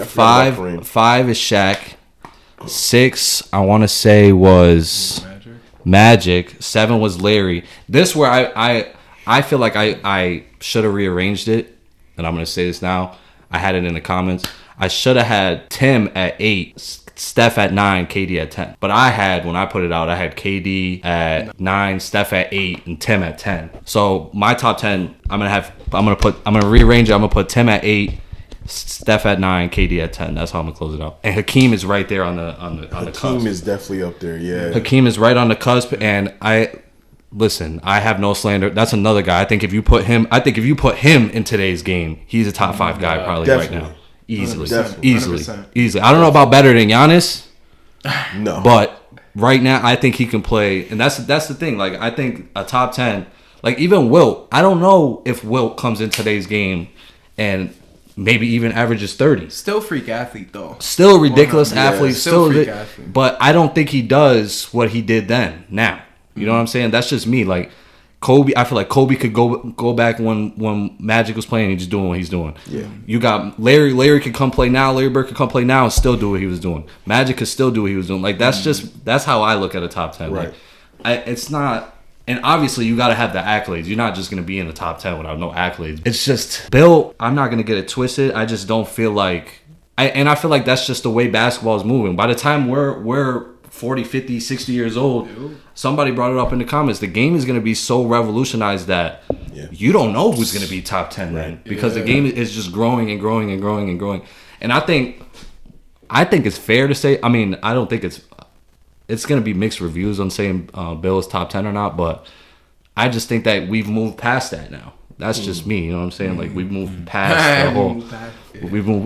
5 is Shaq. 6 I want to say was Magic. 7 was Larry. This where I feel like I should have rearranged it, and I'm gonna say this now. I had it in the comments. I should have had Tim at 8, Steph at 9, KD at 10. But when I put it out, I had KD at 9, Steph at 8, and Tim at 10. So my top 10, I'm gonna rearrange it. I'm gonna put Tim at 8, Steph at 9, KD at 10. That's how I'm gonna close it out. And Hakeem is right there on the cusp. Hakeem is definitely up there. Yeah. Hakeem is right on the cusp, and I have no slander. That's another guy. I think if you put him in today's game, he's a top 5 guy probably definitely. right now. Easily. 100%. Easily. I don't know about better than Giannis. No. But right now, I think he can play, and that's the thing. Like, I think a top 10, like even Wilt. I don't know if Wilt comes in today's game and maybe even averages 30. Still freak athlete though. Still a ridiculous athlete. Still freak athlete. But I don't think he does what he did then. Now, you know what I'm saying? That's just me. Like Kobe, I feel like Kobe could go back when Magic was playing and he's just doing what he's doing. Yeah. You got Larry. Larry could come play now. Larry Bird could come play now and still do what he was doing. Magic could still do what he was doing. Like that's how I look at a top 10. Right. Like it's not. And obviously, you got to have the accolades. You're not just going to be in the top 10 without no accolades. It's just, Bill, I'm not going to get it twisted. I just don't feel like... I feel like that's just the way basketball is moving. By the time we're 40, 50, 60 years old, somebody brought it up in the comments. The game is going to be so revolutionized that you don't know who's going to be top 10 then. Because the game is just growing and growing and growing and growing. And I think it's fair to say... I mean, I don't think it's going to be mixed reviews on saying Bill is top 10 or not, but I just think that we've moved past that now. That's just me, you know what I'm saying? Like, we've moved past the whole...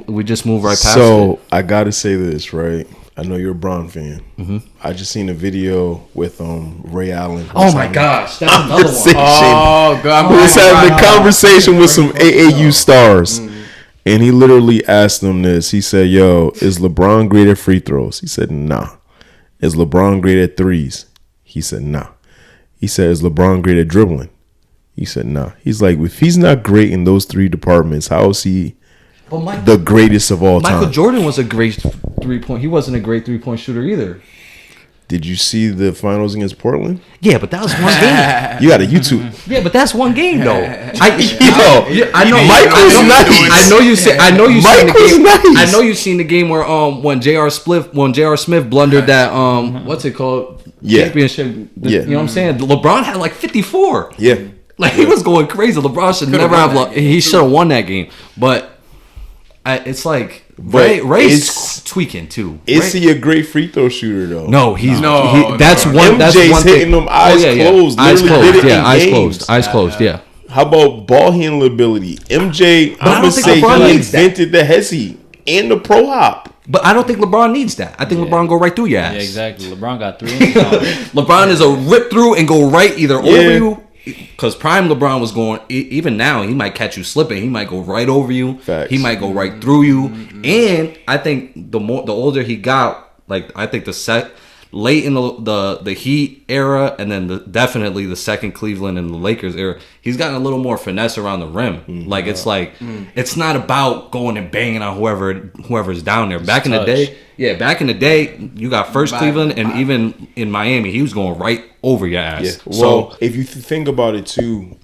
We just moved right past it. So, I got to say this, right? I know you're a Bron fan. Mm-hmm. I just seen a video with Ray Allen. Oh, my gosh. That's another one. Oh, God. Who was having a conversation with some AAU stars. And he literally asked them this. He said, yo, is LeBron great at free throws? He said, nah. Is LeBron great at threes? He said, nah. He said, is LeBron great at dribbling? He said, nah. He's like, if he's not great in those 3 departments, how is he the greatest of all time? Michael Jordan was a great 3-point. He wasn't a great 3-point shooter either. Did you see the finals against Portland? Yeah, but that was one game. You got a YouTube. Yeah, but that's one game though. I know. Nice. I know you seen the game. Nice. I know you seen the game where when J.R. Smith blundered that what's it called? Championship. You know what I'm saying? LeBron had like 54. Yeah. Like he was going crazy. LeBron should never have. He should have won that game. But it's like Ray. tweaking too. Is he a great free throw shooter though? No, he's No, that's no. one. That's MJ's one hitting thing. them eyes closed. Eyes Literally closed. did it Yeah, in eyes games. closed. Eyes closed. Yeah. How about ball handling ability? MJ, I I'm don't gonna think say LeBron he needs that. invented the hezzy and the pro hop. But I don't think LeBron needs that. I think LeBron go right through your ass. Yeah, exactly. LeBron got 3 inches on it. LeBron is a rip through and go right either Yeah. over you. Because prime LeBron was going, even now, he might catch you slipping. He might go right over you. Facts. He might go right through you. And I think the older he got, like, I think late in the Heat era, and then definitely the second Cleveland and the Lakers era, he's gotten a little more finesse around the rim. Like, it's not about going and banging on whoever's down there. Back in the day, you got first Cleveland, and even in Miami, he was going right over your ass. Yeah. Well, if you think about it too,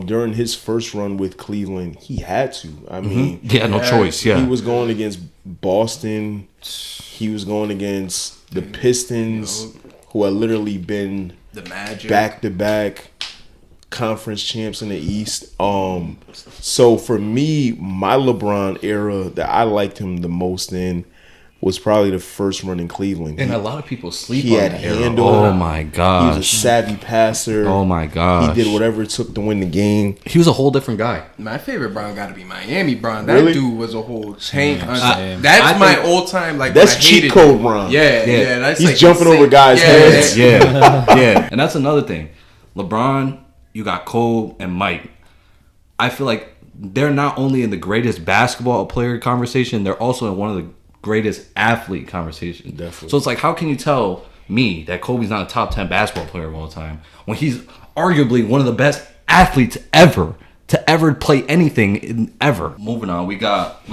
during his first run with Cleveland, he had to. I mean, He had no choice. Yeah, he was going against Boston. He was going against the Pistons, who had literally been The Magic. back-to-back conference champs in the East. So for me, my LeBron era that I liked him the most in was probably the first run in Cleveland. and a lot of people sleep He on had that era. handle. Oh my He was a gosh. savvy passer. Oh my gosh. He did whatever it took to win the game. He was a whole different guy. My favorite Bron got to be Miami Bron. That Really? dude was a whole tank. Same. That's I my think- old time. Like That's when I cheat hated code it. Bron. Yeah. That's He's like jumping insane. over guys' heads. Yeah. And that's another thing. LeBron, you got Cole and Mike. I feel like they're not only in the greatest basketball player conversation, they're also in one of the greatest athlete conversations. Definitely. So it's like, how can you tell me that Kobe's not a top 10 basketball player of all time when he's arguably one of the best athletes ever to ever play anything ever? Moving on, we got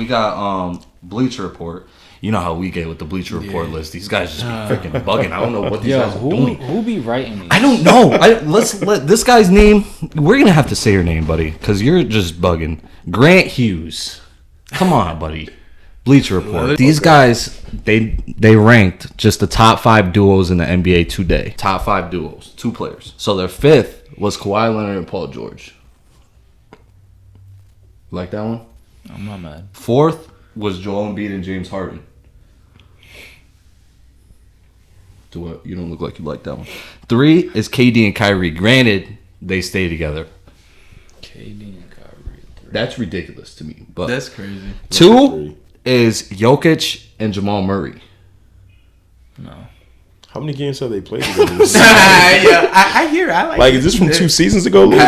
Bleacher Report. You know how we get with the Bleacher Report list. These guys just be freaking bugging. I don't know what these guys are doing. Who be writing these? I don't know. Let's let this guy's name. We're gonna have to say your name, buddy, because you're just bugging. Grant Hughes. Come on, buddy. Bleacher Report. These guys, they ranked just the top 5 duos in the NBA today. Top 5 duos, 2 players. So their 5th was Kawhi Leonard and Paul George. Like that one? I'm not mad. 4th was Joel Embiid and James Harden. You don't look like you like that one. 3 is KD and Kyrie. Granted, they stay together. KD and Kyrie. That's ridiculous to me. But That's crazy. 2 is Jokic and Jamal Murray. No. How many games have they played together? I hear. I Like, is this from 2 seasons ago, Louis?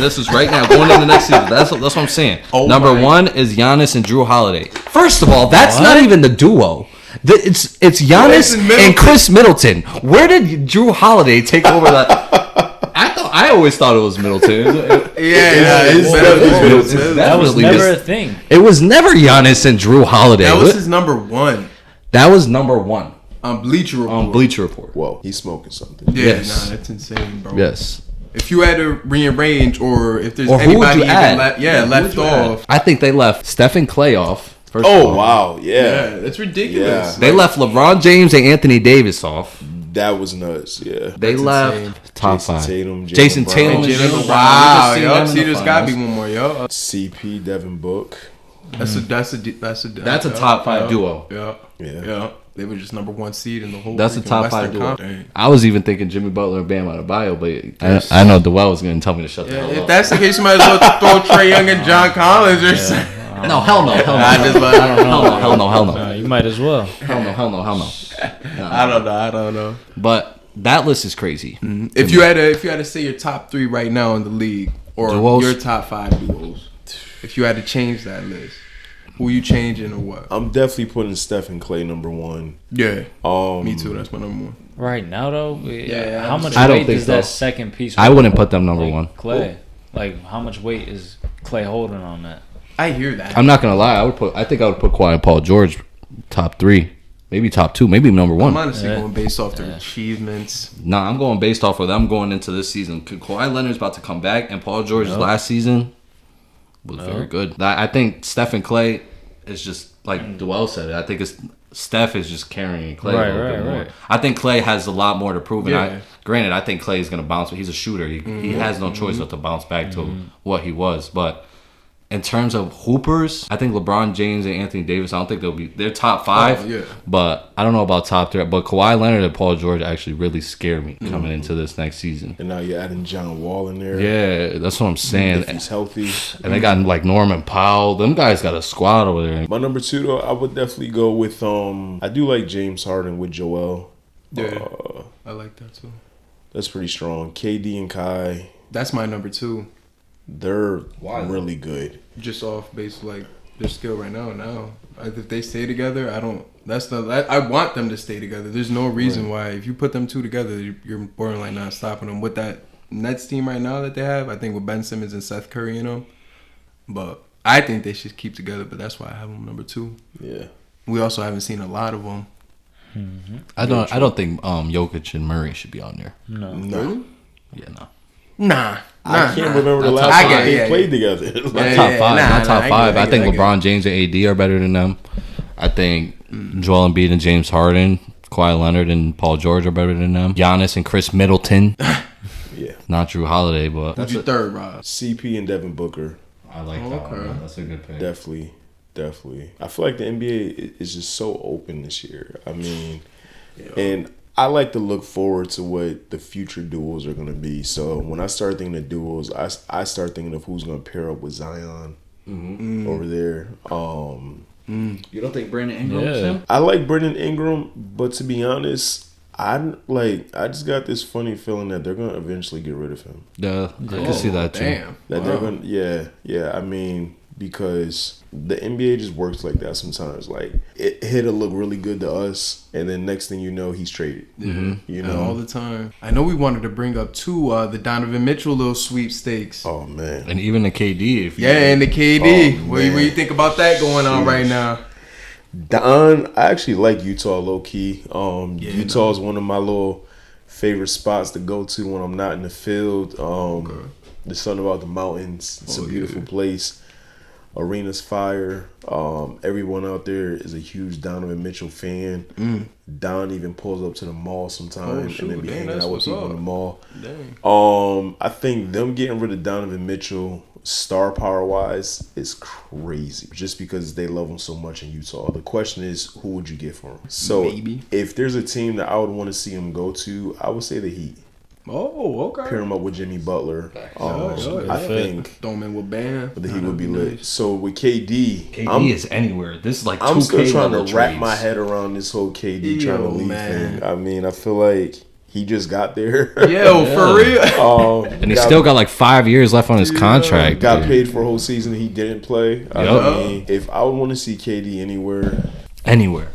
This is right now going into next season. That's what I'm saying. Oh Number my. 1 is Giannis and Drew Holiday. First of all, that's not even the duo. It's Giannis and Chris Middleton. Where did Drew Holiday take over that? I always thought it was Middleton. it's better. That was Definitely never a just- thing. It was never Giannis and Drew Holiday. That was his number 1 That was number 1 on Bleacher Report. on Bleacher Report. Whoa, he's smoking something. Yeah, Yes. that's insane, bro. Yes. If you had to rearrange, or if there's Or who would anybody you even add? left off. I think they left Stephen Clay off. First of Oh, all. wow. Yeah, Yeah. that's ridiculous. Yeah. They left LeBron James and Anthony Davis off. That was nuts. Yeah. They That's left insane. top Jason 5. Tatum, Jaylen Jason Brown. Tatum, and Jalen Jaylen Brown. Wow, We just seen yo, them in see, the there's gotta be finals. one more, yo. CP, Devin Book. That's a That's a top 5 duo. Yeah. They were just number 1 seed in the whole. That's a freaking top 5 Western duo. Conference. I was even thinking Jimmy Butler and Bam Adebayo, but I know Dwell was going to tell me to shut the Yeah, hell if up. that's the case, you might as well throw Trae Young and John Collins or something. No, hell no. I just like, Hell no. You might as well. Hell no. I don't know. But that list is crazy. If you had to say your top 3 right now in the league, or Duos? your top 5 duos, if you had to change that list, who you changing or what? I'm definitely putting Steph and Clay number 1. Yeah, Um, me too. That's my number 1. Right now, though, Yeah, how much I don't weight think does that so. second piece? I wouldn't put them number like 1. Clay. Like, how much weight is Clay holding on that? I hear that. I'm not going to lie. I think I would put Kawhi and Paul George top 3. Maybe top 2. Maybe number 1. I'm honestly Yeah. going based off their achievements. Nah, I'm going based off of them going into this season. Kawhi Leonard's about to come back, and Paul George's last season was very good. I think Steph and Clay is just, like Dwell said it, I think Steph is just carrying Clay a little bit more. Right. I think Clay has a lot more to prove. And Yeah. Granted, I think Clay is going to bounce, but he's a shooter. He has no choice but to bounce back to what he was. But in terms of hoopers, I think LeBron James and Anthony Davis, I don't think they're top 5. Oh, yeah. But I don't know about top 3. But Kawhi Leonard and Paul George actually really scare me coming into this next season. And now you're adding John Wall in there. Yeah, that's what I'm saying. If he's healthy. And they got like Norman Powell. Them guys got a squad over there. My number 2, though, I would definitely go with, I do like James Harden with Joel. Yeah, I like that too. That's pretty strong. KD and Kai. That's my number 2. They're really good. Just off base, like their skill right now. If they stay together, I want them to stay together. There's no reason why if you put them 2 together, you're borderline not stopping them. With that Nets team right now that they have, I think with Ben Simmons and Seth Curry in them. But I think they should keep together. But that's why I have them number 2. Yeah. We also haven't seen a lot of them. Mm-hmm. I don't think Jokic and Murray should be on there. No. Yeah, no. Nah. I can't remember the last time they played together. Not top 5. Not top 5. I think LeBron James and AD are better than them. I think Joel Embiid and James Harden, Kawhi Leonard and Paul George are better than them. Giannis and Chris Middleton. Yeah. Not Drew Holiday, but Who's your third, Rob? CP and Devin Booker. I like that one. That's a good pick. Definitely. I feel like the NBA is just so open this year. I mean, and I like to look forward to what the future duels are going to be. So when I start thinking of duels, I start thinking of who's going to pair up with Zion over there. You don't think Brandon Ingram is him? I like Brandon Ingram, but to be honest, I just got this funny feeling that they're going to eventually get rid of him. Yeah, I can see that too. Damn. That they're going to, yeah. I mean, because the NBA just works like that sometimes. Like, it'll look really good to us, and then next thing you know, he's traded. Yeah. You know? All the time. I know we wanted to bring up, too, the Donovan Mitchell little sweepstakes. Oh, man. And even the KD. And the KD. Oh, what do you think about that going on right now? Don, I actually like Utah low-key. Utah is one of my little favorite spots to go to when I'm not in the field. The sun about the mountains. It's a beautiful place. Arena's fire. Everyone out there is a huge Donovan Mitchell fan. Don even pulls up to the mall sometimes and then be hanging out with people in the mall. I think them getting rid of Donovan Mitchell, star power wise, is crazy. Just because they love him so much in Utah. The question is, who would you get for him? So if there's a team that I would want to see him go to, I would say the Heat. Oh, okay. Pair him up with Jimmy Butler. I think throw him in with Bam. the Heat would be lit. So with KD is anywhere. This is like I'm 2K still trying to level wrap trades. my head around this whole KD trying to leave thing. I mean, I feel like he just got there. For real. And he still got like 5 years left on his contract. Got paid for a whole season he didn't play. I mean, if I would want to see KD anywhere.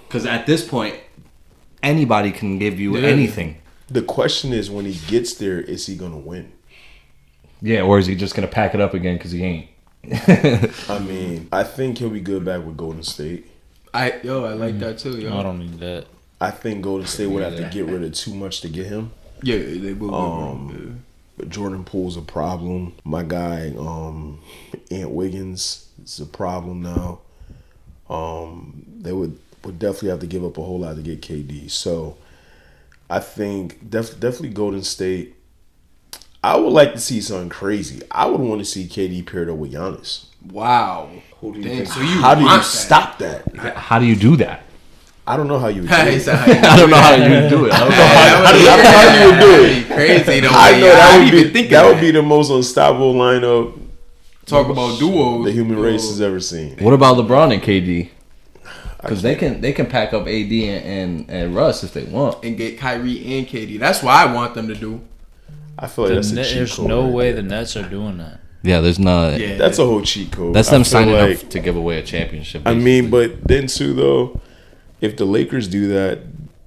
Because at this point, anybody can give you anything. The question is, when he gets there, is he going to win? Yeah, or is he just going to pack it up again because he ain't? I mean, I think he'll be good back with Golden State. I like that too, yo. I don't need that. I think Golden State would have to get rid of too much to get him. Yeah, they will. But Jordan Poole's a problem. My guy, Ant Wiggins, is a problem now. They would definitely have to give up a whole lot to get KD. So I think definitely Golden State. I would like to see something crazy. I would want to see KD paired up with Giannis. Wow. Who do you think? So how do you stop that? How do you do that? I don't know how you would do it. I don't know how you do it. I don't know how you would do it. Crazy though. I know that would be the most unstoppable lineup. Talk about duos the human race has ever seen. What about LeBron and KD? Because they can pack up AD and Russ if they want and get Kyrie and KD. That's what I want them to do. I feel like that's a cheat code. There's no way the Nets are doing that. Yeah, there's not. Yeah, that's a whole cheat code. That's them signing up to give away a championship. Basically. I mean, but then too though, if the Lakers do that,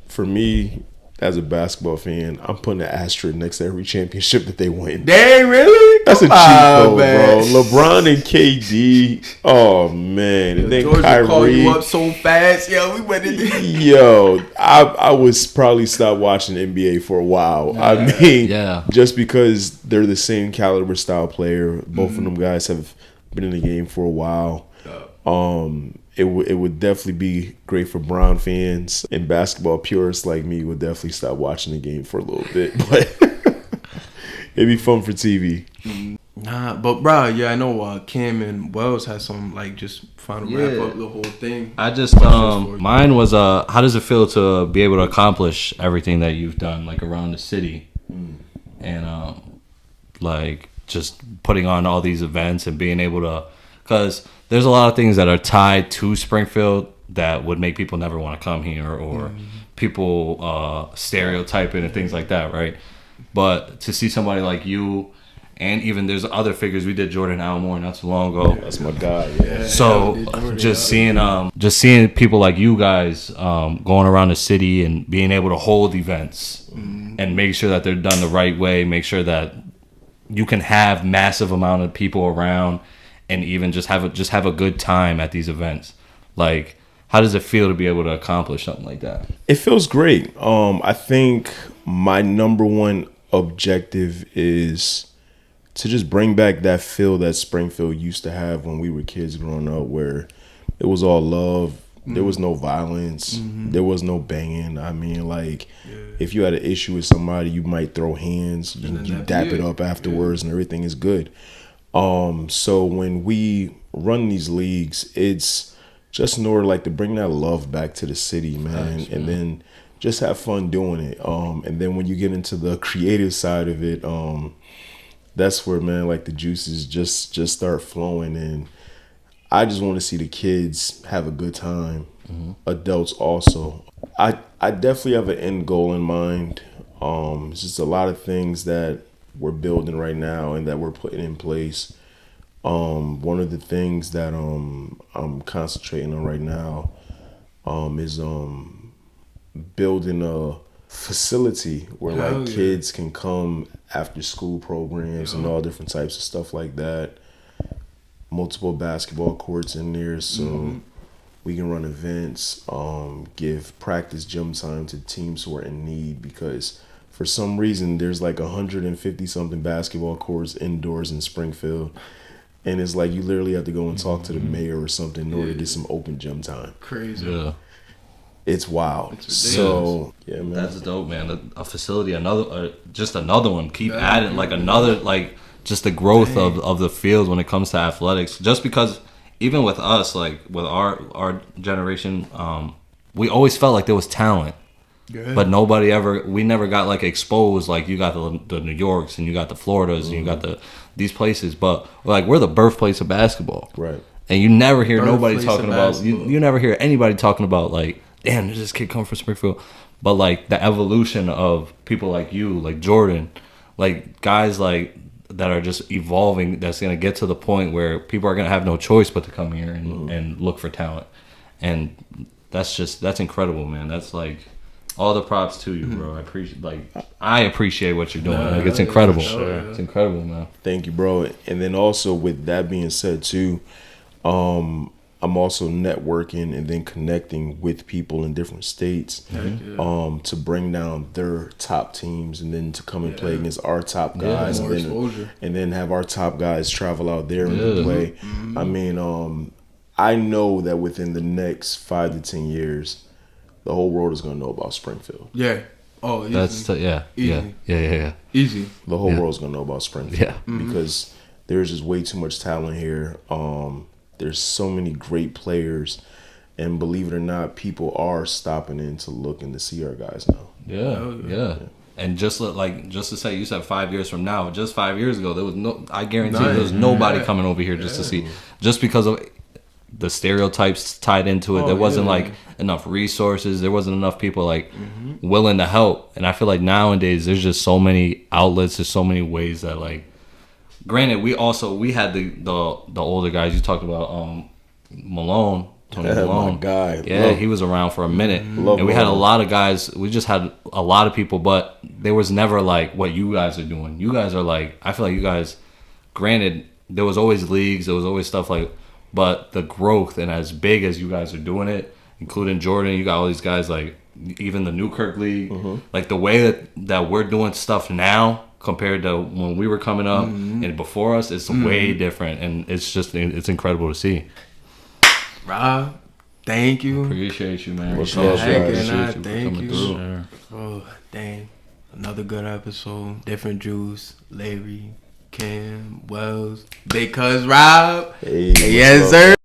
for me as a basketball fan, I'm putting an asterisk next to every championship that they win. Dang, really? That's a cheat code, bro. LeBron and KD. Oh man, and then Georgia Kyrie called you up so fast. Yo, we went in there. Yo, I would probably stop watching NBA for a while. I mean, just because they're the same caliber style player. Both of them guys have been in the game for a while. It would definitely be great for Brown fans, and basketball purists like me would definitely stop watching the game for a little bit. But it'd be fun for TV. Nah, but bro, yeah, I know Kim and Wells had some like just final wrap up the whole thing. I just mine was how does it feel to be able to accomplish everything that you've done like around the city, and like just putting on all these events and being able to, because there's a lot of things that are tied to Springfield that would make people never want to come here, or people stereotyping and things like that, right? But to see somebody like you. And even there's other figures. We did Jordan Almore not too long ago. That's my guy. Yeah. So just seeing people like you guys going around the city and being able to hold events and make sure that they're done the right way. Make sure that you can have massive amount of people around and even just have a good time at these events. Like, how does it feel to be able to accomplish something like that? It feels great. I think my number one objective is to just bring back that feel that Springfield used to have when we were kids growing up, where it was all love. There was no violence. There was no banging. I mean, like, if you had an issue with somebody, you might throw hands. You dap it up afterwards, and everything is good. So when we run these leagues, it's just in order like to bring that love back to the city, man, and then just have fun doing it. And then when you get into the creative side of it, that's where, man, like the juices just start flowing, and I just want to see the kids have a good time. Adults also. I definitely have an end goal in mind. It's just a lot of things that we're building right now and that we're putting in place. One of the things that I'm concentrating on right now is building a facility where kids can come after school programs and all different types of stuff like that. Multiple basketball courts in there, so we can run events, give practice gym time to teams who are in need, because for some reason there's like 150 something basketball courts indoors in Springfield, and it's like you literally have to go and talk to the mayor or something in order to get some open gym time. Crazy. Yeah. It's wild. So yeah, man. That's dope, man. A facility, just another one. Keep adding, like another, like just the growth of the field when it comes to athletics. Just because even with us, like with our generation, we always felt like there was talent, but we never got like exposed. Like you got the New Yorks and you got the Floridas and you got these places, but like we're the birthplace of basketball, right? And you never hear nobody talking about you never hear anybody talking about like, damn, there's this kid come from Springfield. But like the evolution of people like you, like Jordan, like guys like that are just evolving, that's gonna get to the point where people are gonna have no choice but to come here and look for talent. And that's incredible, man. That's like all the props to you, bro. I appreciate what you're doing. Like it's incredible. It's incredible, man. Thank you, bro. And then also with that being said too, I'm also networking and then connecting with people in different states to bring down their top teams and then to come and play against our top guys and then have our top guys travel out there and play. I mean, I know that within the next 5 to 10 years, the whole world is going to know about Springfield. Yeah. Oh, easy. Yeah. Easy. The whole world's going to know about Springfield because there's just way too much talent here. There's so many great players, and believe it or not, people are stopping in to look and to see our guys now. Yeah. And just to say, you said 5 years from now. Just 5 years ago, there was I guarantee there was nobody coming over here just to see, just because of the stereotypes tied into it. There wasn't like enough resources. There wasn't enough people like willing to help. And I feel like nowadays there's just so many outlets. There's so many ways that like. Granted, we had the older guys. You talked about Malone, Tony Malone. My guy. Yeah, he was around for a minute. And we had a lot of guys. We just had a lot of people, but there was never like what you guys are doing. You guys are like, I feel like you guys, granted, there was always leagues, there was always stuff like, but the growth and as big as you guys are doing it, including Jordan, you got all these guys like even the Newkirk League, like the way that we're doing stuff now compared to when we were coming up and before us, it's way different, and it's incredible to see. Rob, thank you. Appreciate you, man. Thank you. Sure. Oh, dang. Another good episode. Different juice. Larry. Cam, Wells, Big Cuz Rob. Hey, yes, sir.